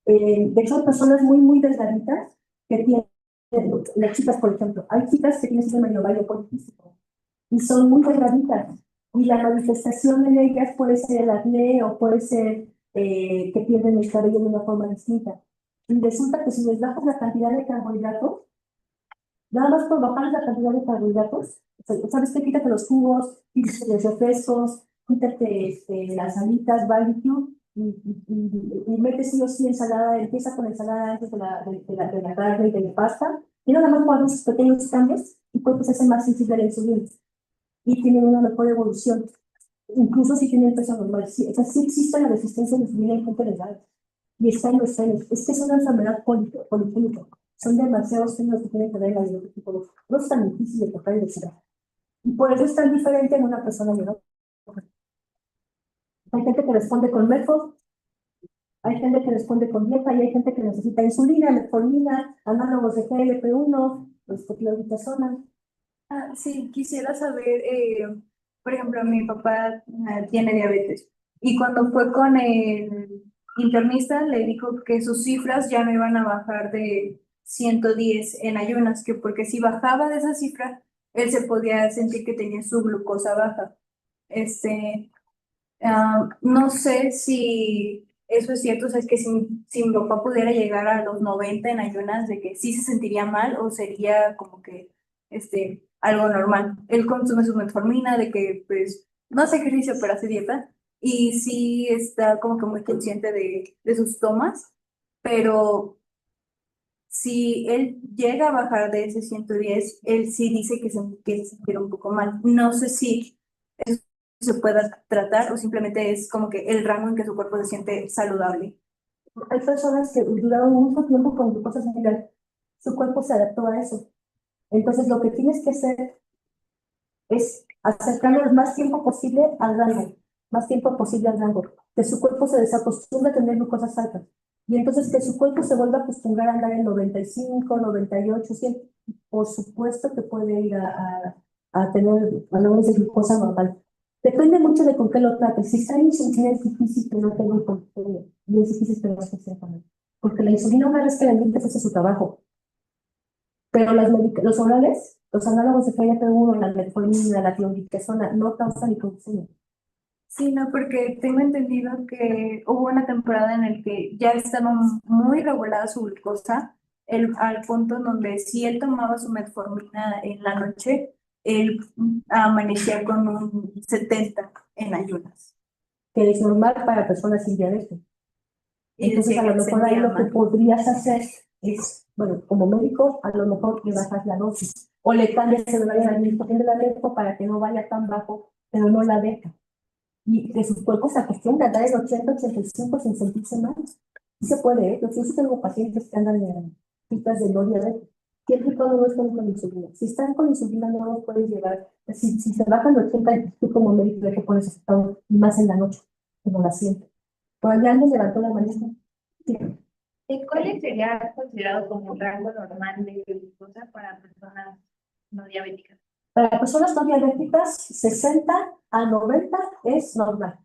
De hecho, hay personas muy delgaditas que tienen, las chicas, por ejemplo, hay chicas que tienen síndrome de ovario poliquístico y son muy delgaditas. Y la manifestación en ellas puede ser el acné o puede ser que pierden el cabello de una forma distinta. Y resulta que si les bajas la cantidad de carbohidratos, nada más por bajar la cantidad de carbohidratos, ¿sabes qué? Quítate los jugos, quítate los refrescos, quítate las alitas, barbecue, y metes sí o sí ensalada, empieza con ensalada antes de la carne y de la pasta, y nada más por esos pequeños cambios, y pues se hace más sensible a la insulina, y tienen una mejor evolución, incluso si tienen peso normal. Sí, o sea, sí existe la resistencia a la insulina en gente delgada, y está en los genes. Es que es una enfermedad policlínica. Son demasiados genes que tienen que ver en la biología. No es tan difícil de tocar y de curar. Y por eso es tan diferente en una persona y en otra. Hay gente que responde con método, hay gente que responde con dieta y hay gente que necesita insulina, metformina, análogos de GLP-1, cloriprazona. Sí, quisiera saber, por ejemplo, mi papá tiene diabetes y cuando fue con el internista le dijo que sus cifras ya no iban a bajar de 110 en ayunas, que porque si bajaba de esa cifra, él se podía sentir que tenía su glucosa baja. No sé si eso es cierto, o sea, es que si mi papá pudiera llegar a los 90 en ayunas, de que sí se sentiría mal o sería como que algo normal. Él consume su metformina, de que pues no hace ejercicio, pero hace dieta y sí está como que muy consciente de sus tomas, pero si él llega a bajar de ese 110 él sí dice que se empieza a sentir un poco mal. No sé si se pueda tratar o simplemente es como que el rango en que su cuerpo se siente saludable. Hay personas que duraron mucho tiempo con glucosa similar. Su cuerpo se adaptó a eso. Entonces, lo que tienes que hacer es acercarlo el más tiempo posible al rango, más tiempo posible al rango, que su cuerpo se desacostumbre a tener glucosas altas. Y entonces que su cuerpo se vuelva a acostumbrar a andar en 95, 98, 100. Por supuesto que puede ir a tener valores de glucosa normal. Depende mucho de con qué lo trates. Si está en insulina es difícil que no tenga un control y es difícil que no esté también. Porque la insulina una vez que la mente hace su trabajo. Pero los orales, los análogos de GLP-1, la metformina, la cloriprazona, no causan hipoxemia. Sí, no, porque tengo entendido que hubo una temporada en la que ya estaba muy regulada su glucosa, al punto en donde si él tomaba su metformina en la noche, él amanecía con un 70 en ayunas. Que es normal para personas sin diabetes. Y Entonces, decía a que lo se mejor ahí sentía lo que mal. podrías hacer es, bueno, como médico, a lo mejor le bajas la dosis o le cambias el horario de administración de la médico para que no vaya tan bajo, pero no la deja. Y que sus cuerpos se acostumbran a dar el 80, 85 sin sentirse mal. Sí se puede, ¿eh? Yo sí tengo pacientes que andan en citas de no diabetes. Siempre y cuando no están con insulina. Si están con insulina, no los puedes llevar. Si se bajan de 80, tú como médico ya te pones afectado más en la noche, que no la sientes. Pero ya alguien levantó la mano. Sí. ¿Cuál sería considerado como un rango normal de glucosa para personas no diabéticas? Para personas no diabéticas, 60 a 90 es normal.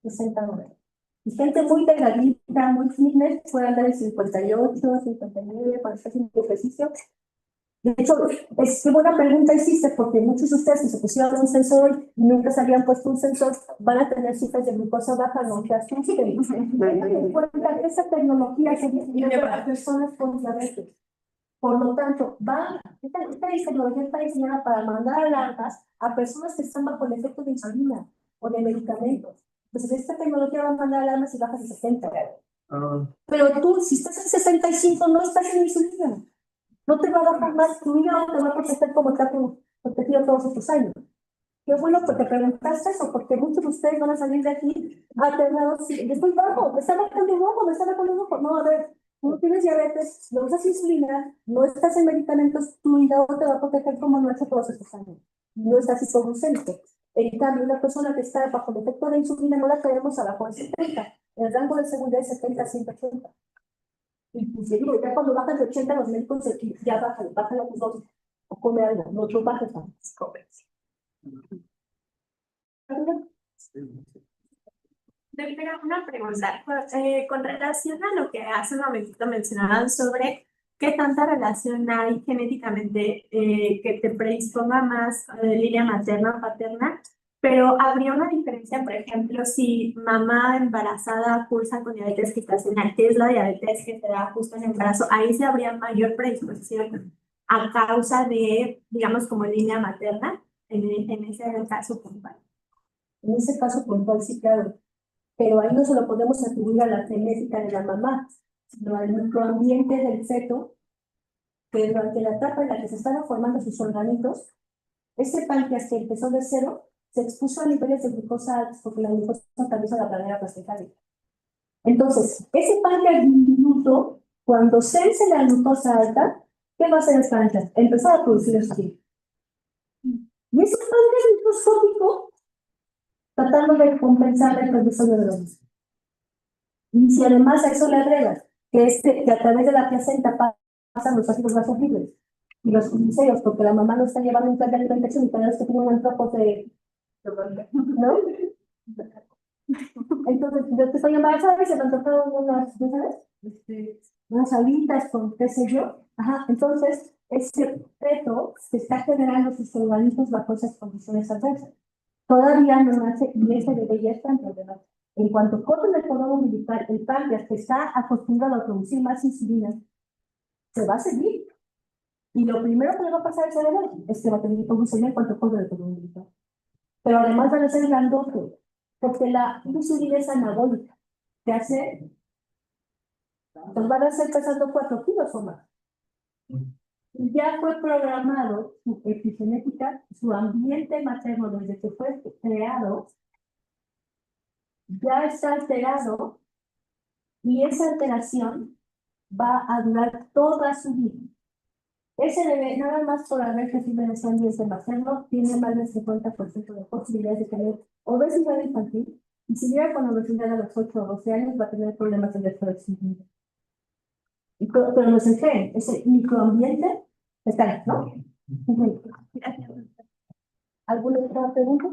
60 a 90. Y gente muy delgadita, muy fitness, puede andar en 58, 59, cuando está haciendo ejercicio. De hecho, es qué buena pregunta hiciste, porque muchos de ustedes que se pusieron un sensor y nunca se habían puesto un sensor, van a tener cifras de glucosa baja, no te asustes. Tengan en cuenta que esa tecnología se distribuye para personas con diabetes. Por lo tanto, esta tecnología está diseñada para mandar alarmas a personas que están bajo el efecto de insulina o de medicamentos. Entonces, esta tecnología va a mandar alarmas si bajas de 60. Pero tú, si estás en 65, no estás en insulina. No te va a bajar más, tu hígado te va a proteger como te ha protegido todos estos años. Qué bueno que te preguntaste eso, porque muchos de ustedes van a salir de aquí aterrados. Sí, estoy bajo, me está bajando rojo, me está bajando rojo. No, a ver, no tienes diabetes, no usas insulina, no estás en medicamentos, tu hígado te va a proteger como no hace todos estos años. No estás hipoglucémico. En cambio, una persona que está bajo el efecto de insulina no la queremos abajo de 70. El rango de seguridad es 70 a 180. Y pues, digo, ya cuando bajas de 80, los médicos ya bajan a tus dosis o come algo, no tú bajes más. Pero una pregunta, con relación a lo que hace un momentito mencionaban sobre qué tanta relación hay genéticamente que te predisponga más línea materna o paterna, pero habría una diferencia, por ejemplo, si mamá embarazada cursa con diabetes gestacional, que es la diabetes que se da justo en el embarazo, ahí sí habría mayor predisposición a causa de, digamos, como línea materna, en ese caso puntual. En ese caso puntual, sí, claro. Pero ahí no se lo podemos atribuir a la genética de la mamá, sino al microambiente del feto, que durante la etapa en la que se estaban formando sus organitos, ese páncreas que empezó de cero, se expuso a niveles de glucosa altos, porque la glucosa atraviesa la pradera placental. Entonces, ese páncreas diminuto, cuando sense la glucosa alta, ¿qué va a hacer el páncreas? Empezar a producir insulina. Y ese páncreas microscópico tratando de compensar el desarrollo de los. Y si además a eso le agregas que a través de la placenta pasan los ácidos grasos libres y los gliceros, porque la mamá no está llevando un plan de alimentación y cada vez que tiene un antojo de, ¿no? Entonces, yo te estoy embarazada y se me antojaron unas alitas con qué sé yo. Ajá, entonces, ese feto se está generando sus organismos bajo esas condiciones adversas. Todavía no nace y ese bebé ya está en problemas. En cuanto corten el cordón umbilical, el páncreas que está acostumbrado a producir más insulina, se va a seguir. Y lo primero que le va a pasar a ese bebé es que va a tener hipoglucemia en cuanto corte el cordón umbilical. Pero además van a ser grandotes, porque la insulina es anabólica. ¿Qué hace? Pues van a ser pesando 4 kilos o más. Ya fue programado su epigenética, su ambiente materno desde que fue creado, ya está alterado y esa alteración va a durar toda su vida. Ese bebé, nada más por haber recibido ese ambiente materno, tiene más del 50% de posibilidades de tener obesidad infantil y si llega con obesidad a los 8 o 12 años va a tener problemas en el resto de su vida. Pero no se creen, ese microambiente está ahí, ¿no? ¿Alguna otra pregunta?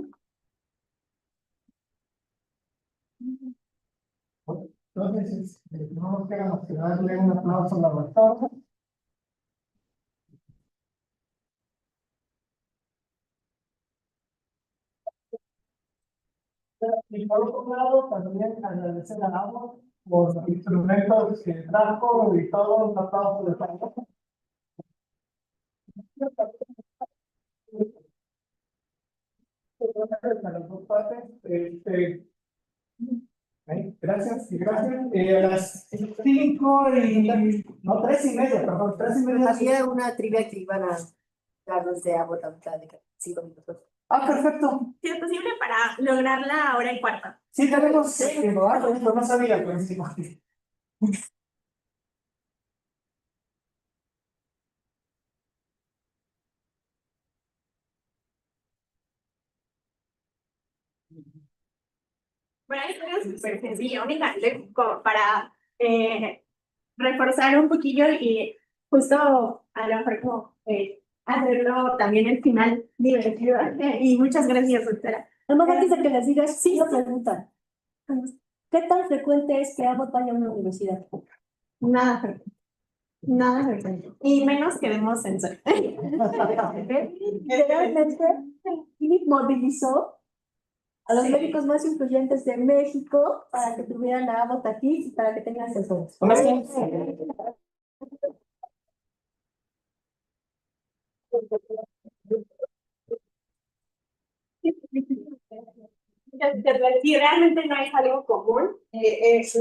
Entonces, no nos queda más que darle un aplauso a la doctora. Y por otro lado, también agradecer a Agua por los instrumentos que trajo y todo, un aplauso de todo. A las dos partes, gracias y gracias. A las 5 y no, 3:30, perdón, 3:30. Había una trivia que iban a darnos de agua de 5 minutos. Ah, perfecto. Si es posible para lograr la hora y cuarto. Sí, tenemos que probarlo, no sabía, pero sí. Bueno, esto es súper sencillo, únicamente como para reforzar un poquillo y justo a lo mejor como hacerlo también el final divertido. Y muchas gracias, doctora. Además, antes de que les digas, sí, una pregunta. ¿Qué tan frecuente es que Abbott vaya a una universidad? Nada frecuente. Nada frecuente. Y menos que demos sensor. Realmente, Philip movilizó a los médicos más influyentes de México para que tuvieran a Abbott aquí y para que tengan sensores. Si realmente no es algo común, es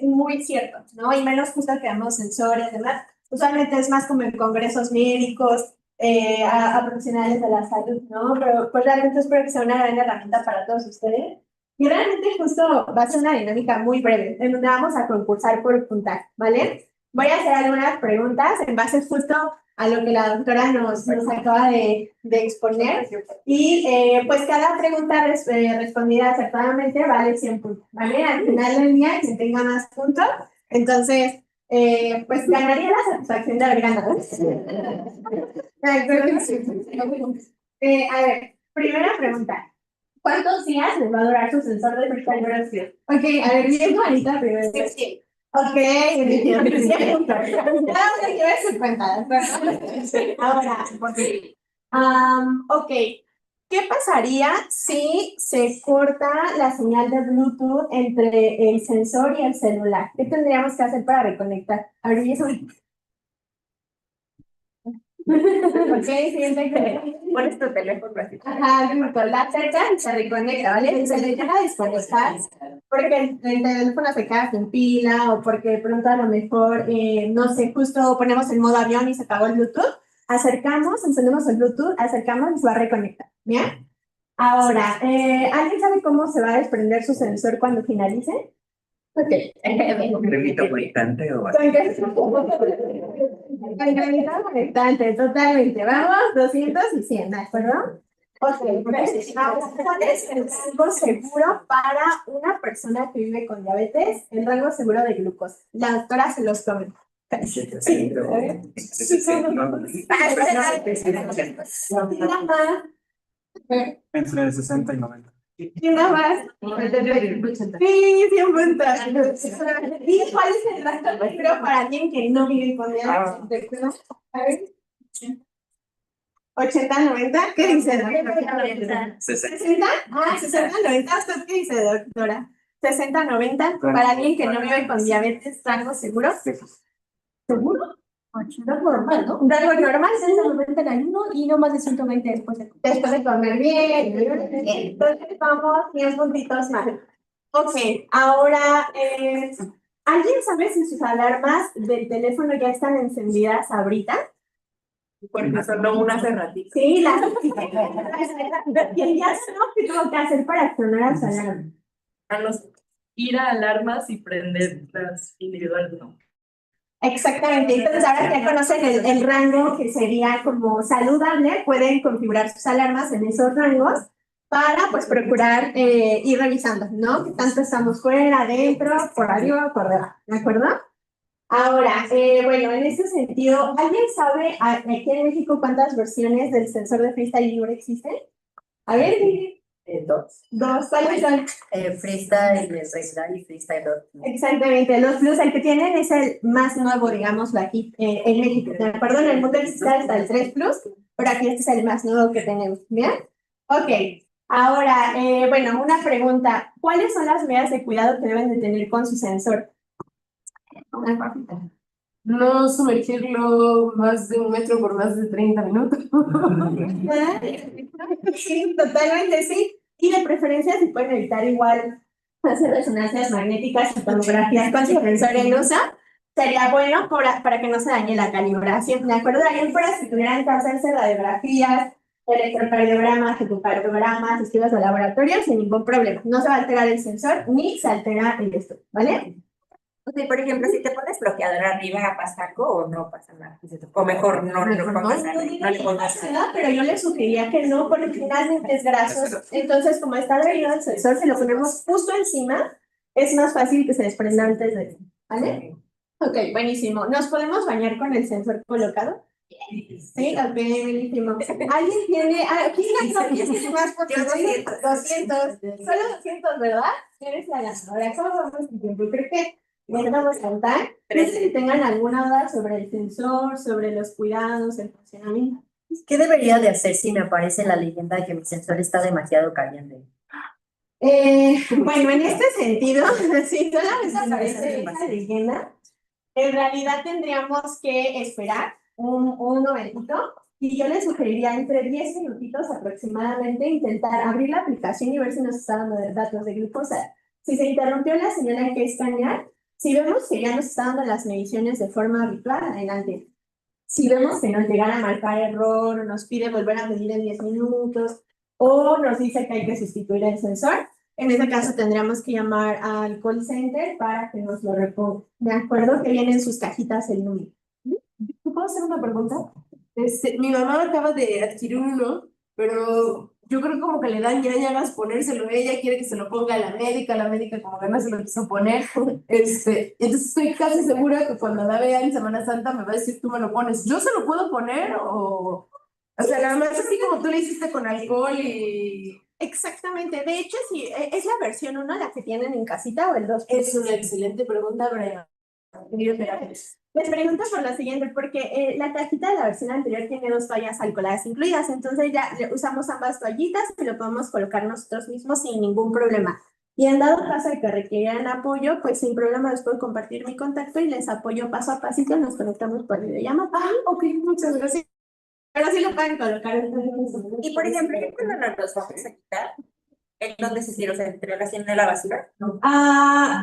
muy cierto, ¿no? Y menos justo que damos sensores, demás. Usualmente es más como en congresos médicos, a profesionales de la salud, ¿no? Pero pues realmente espero que sea una gran herramienta para todos ustedes. Y realmente justo va a ser una dinámica muy breve, en donde vamos a concursar por puntaje, ¿vale? Voy a hacer algunas preguntas en base justo a lo que la doctora nos acaba de exponer. Y pues cada pregunta respondida acertadamente vale 100 puntos, ¿vale? Al final del día, quien tenga más puntos, entonces, pues ganaría la satisfacción de haber ganado. A ver, primera pregunta. ¿Cuántos días les va a durar su sensor de frecuencia? Ok, a ver, bien bonita primero. Sí. Ok, cada uno lleva su cuenta, ¿de acuerdo? Ahora, ok, ¿qué pasaría si se corta la señal de Bluetooth entre el sensor y el celular? ¿Qué tendríamos que hacer para reconectar? A ver, eso. Ok, siguiente que Pones tu teléfono así. ajá, la acerca y se reconecta, ¿vale? Se le llega a desconectar porque el teléfono se queda sin pila o porque de pronto a lo mejor, no sé, justo ponemos en modo avión y se acabó el Bluetooth. Acercamos, encendemos el Bluetooth, acercamos y se va a reconectar, ¿bien? Ahora, ¿alguien sabe cómo se va a desprender su sensor cuando finalice? Ok. ¿Cremita conectante o Con cremita conectante, totalmente. Vamos, 200 y 100, ¿de acuerdo? Ok, pues, ahora, ¿cuál es el rango seguro para una persona que vive con diabetes? El rango seguro de glucosa. La doctora se los comenta. Sí, a ver. Nada más. Entre 60 y 90. Y nada más. Sí, 100 puntos. ¿Y cuál es el rango seguro para alguien que no vive con diabetes? A ver. 80, 90, ¿qué dice, doctora? 60. Ah, 60, 90, ¿usted qué dice, doctora? 60, 90, para alguien que no vive con diabetes, rango seguro. ¿Seguro? Rango normal, ¿no? Rango normal, 60, 90 en ayuno y no más de 120 después de comer bien. Entonces vamos 100 puntitos más. Ok, ahora, ¿alguien sabe si sus alarmas del teléfono ya están encendidas ahorita? Porque sonó una hace ratito. Sí, ya sé qué tengo que hacer para accionar a su alarma. Ir a alarmas y prenderlas individuales, ¿no? Exactamente, entonces ahora que ya conocen el rango que sería como saludable, pueden configurar sus alarmas en esos rangos para pues procurar ir revisando, ¿no? Que tanto estamos fuera, adentro, por arriba, por debajo, ¿de acuerdo? Ahora, bueno, en ese sentido, ¿alguien sabe aquí en México cuántas versiones del sensor de freestyle libre existen? A ver, Dos. ¿cuáles son? Freestyle regular y freestyle rock. Exactamente, los plus, el que tienen es el más nuevo, digámoslo aquí, en México, ¿de acuerdo? En el mundo existe hasta el 3 Plus, pero aquí este es el más nuevo que tenemos, ¿bien? Ok, ahora, bueno, una pregunta, ¿cuáles son las medidas de cuidado que deben de tener con su sensor? Una papita. No sumergirlo más de 1 metro por más de 30 minutos. Sí, totalmente sí. Y de preferencia si pueden evitar igual hacer resonancias magnéticas y tomografías con su sensor en uso, sería bueno para que no se dañe la calibración. ¿De acuerdo? Alguien para si tuvieran que hacerse radiografías, electrocardiogramas, ecocardiogramas, estudios de laboratorio sin ningún problema. No se va a alterar el sensor ni se altera el estudio, ¿vale? O sea, por ejemplo, si te pones bloqueador arriba, ¿pasa algo o no pasa nada? O mejor no pongas nada, no le pongas nada. Pero yo le sugeriría que no, porque finalmente es grasoso. Entonces, como está adherido al sensor, si lo ponemos justo encima, es más fácil que se desprenda antes de, ¿vale? Ok, buenísimo. ¿Nos podemos bañar con el sensor colocado? Sí, ok, buenísimo. ¿Alguien tiene? ¿Quién tiene más fotos? 200. Solo 200, ¿verdad? Tienes la ganadora. ¿Cómo vamos en tiempo? Creo que les vamos a contar. No sé si tengan alguna duda sobre el sensor, sobre los cuidados, el funcionamiento. ¿Qué debería de hacer si me aparece la leyenda de que mi sensor está demasiado caliente? Bueno, en este sentido, si solamente aparece esa leyenda, en realidad tendríamos que esperar un momentito y yo les sugeriría entre 10 minutitos aproximadamente intentar abrir la aplicación y ver si nos está dando datos de glucosa. Si se interrumpió la señal hay que escanear. Si vemos que ya nos está dando las mediciones de forma habitual, adelante. si vemos que nos llegan a marcar error o nos pide volver a medir en 10 minutos o nos dice que hay que sustituir el sensor, en ese caso tendríamos que llamar al call center para que nos lo reponga. De acuerdo, que vienen en sus cajitas el número. ¿Puedo hacer una pregunta? Mi mamá acaba de adquirir uno, pero yo creo como que le dan ñañaras ponérselo. Ella quiere que se lo ponga la médica como que no se lo quiso poner. Entonces estoy casi segura que cuando la vea en Semana Santa me va a decir, tú me lo pones. ¿Yo se lo puedo poner o sea, nada más así como tú le hiciste con alcohol y... Exactamente, de hecho, sí, es la versión 1 la que tienen en casita o el 2. Es una excelente pregunta, Brian. Les pregunto por lo siguiente, porque la cajita de la versión anterior tiene 2 toallas alcoholadas incluidas, entonces ya usamos ambas toallitas y lo podemos colocar nosotros mismos sin ningún problema. Y en dado caso de que requieran apoyo, pues sin problema les puedo compartir mi contacto y les apoyo paso a pasito, nos conectamos por videollamada. Ok, muchas gracias. Pero sí lo pueden colocar. Y por ejemplo, ¿ya cuando nos los vamos a quitar? ¿En dónde se tira? O sea, ¿entre la de la basura?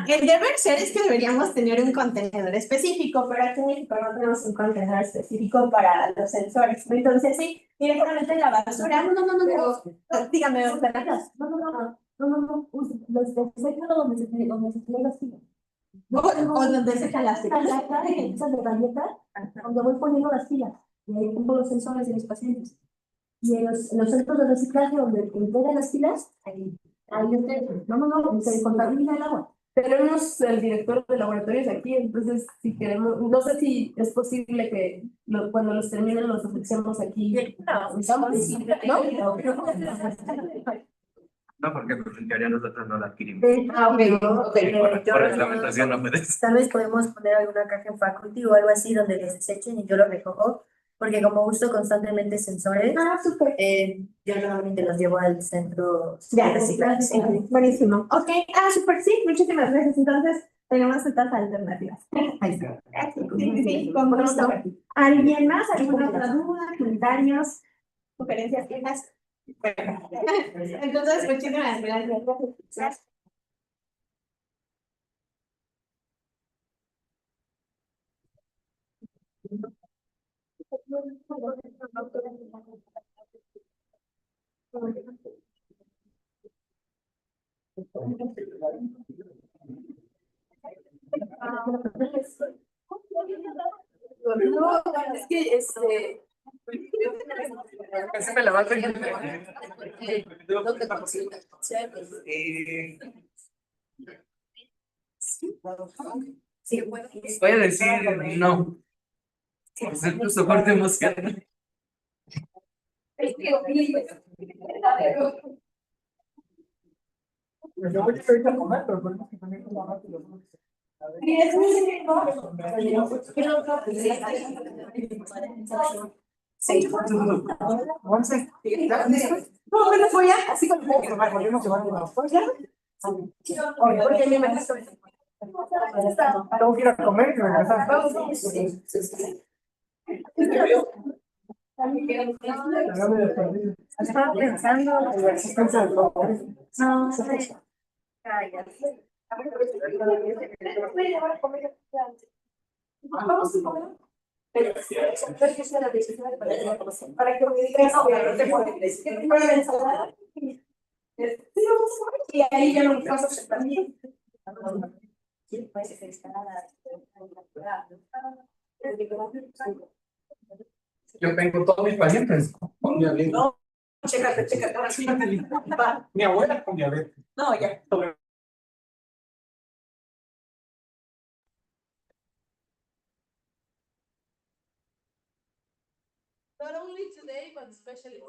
El deber ser es que deberíamos tener un contenedor específico, pero aquí en México no tenemos un contenedor específico para los sensores. Entonces, sí, directamente en la basura. Dígame, doctora. Los desecho donde se tiene las pilas. O donde se dejan las pilas. Esas de galleta, donde voy poniendo las pilas. Y ahí pongo los sensores de los pacientes. Y en los centros de reciclaje donde entregan las pilas, ahí se contamina el agua. Tenemos el director de laboratorios aquí, entonces si queremos, no sé si es posible que cuando los terminen los ofrecemos aquí. No, porque pues, en teoría nosotros no la adquirimos. Yo Por reglamentación no puedes. tal vez podemos poner alguna caja en faculty o algo así donde les desechen y yo lo recojo, porque como uso constantemente sensores, Súper. yo normalmente los llevo al centro de Ya, reciclaje. buenísimo. Ok, súper, sí, muchísimas gracias. Entonces, tenemos estas alternativas. Sí, con gusto. ¿Alguien más? ¿Alguna otra duda? ¿Comentarios? ¿Sugerencias? ¿Quejas? Bueno, entonces, muchísimas gracias. No, es que Casi me la vas a Sí, bueno, Voy a decir no. Pues es tu soporte emocional. Yo voy a ir a comer, pero podemos poner como rápido. Sí. 11. No, bueno, voy a, así como. Volvemos a llevar una fuerza. Porque me imagino. Tengo que ir a comer y regresar. Ya me desperdí. estaba pensando. En la existencia del favor. No, cállate. Vamos a comer. Pero que sea la decisión para que me digas que te ponen ensalada. Y ahí ya no paso también. Yo tengo todos mis pacientes con diabetes. No, chécate. Mi abuela con diabetes. No, ya. Not only today, but especially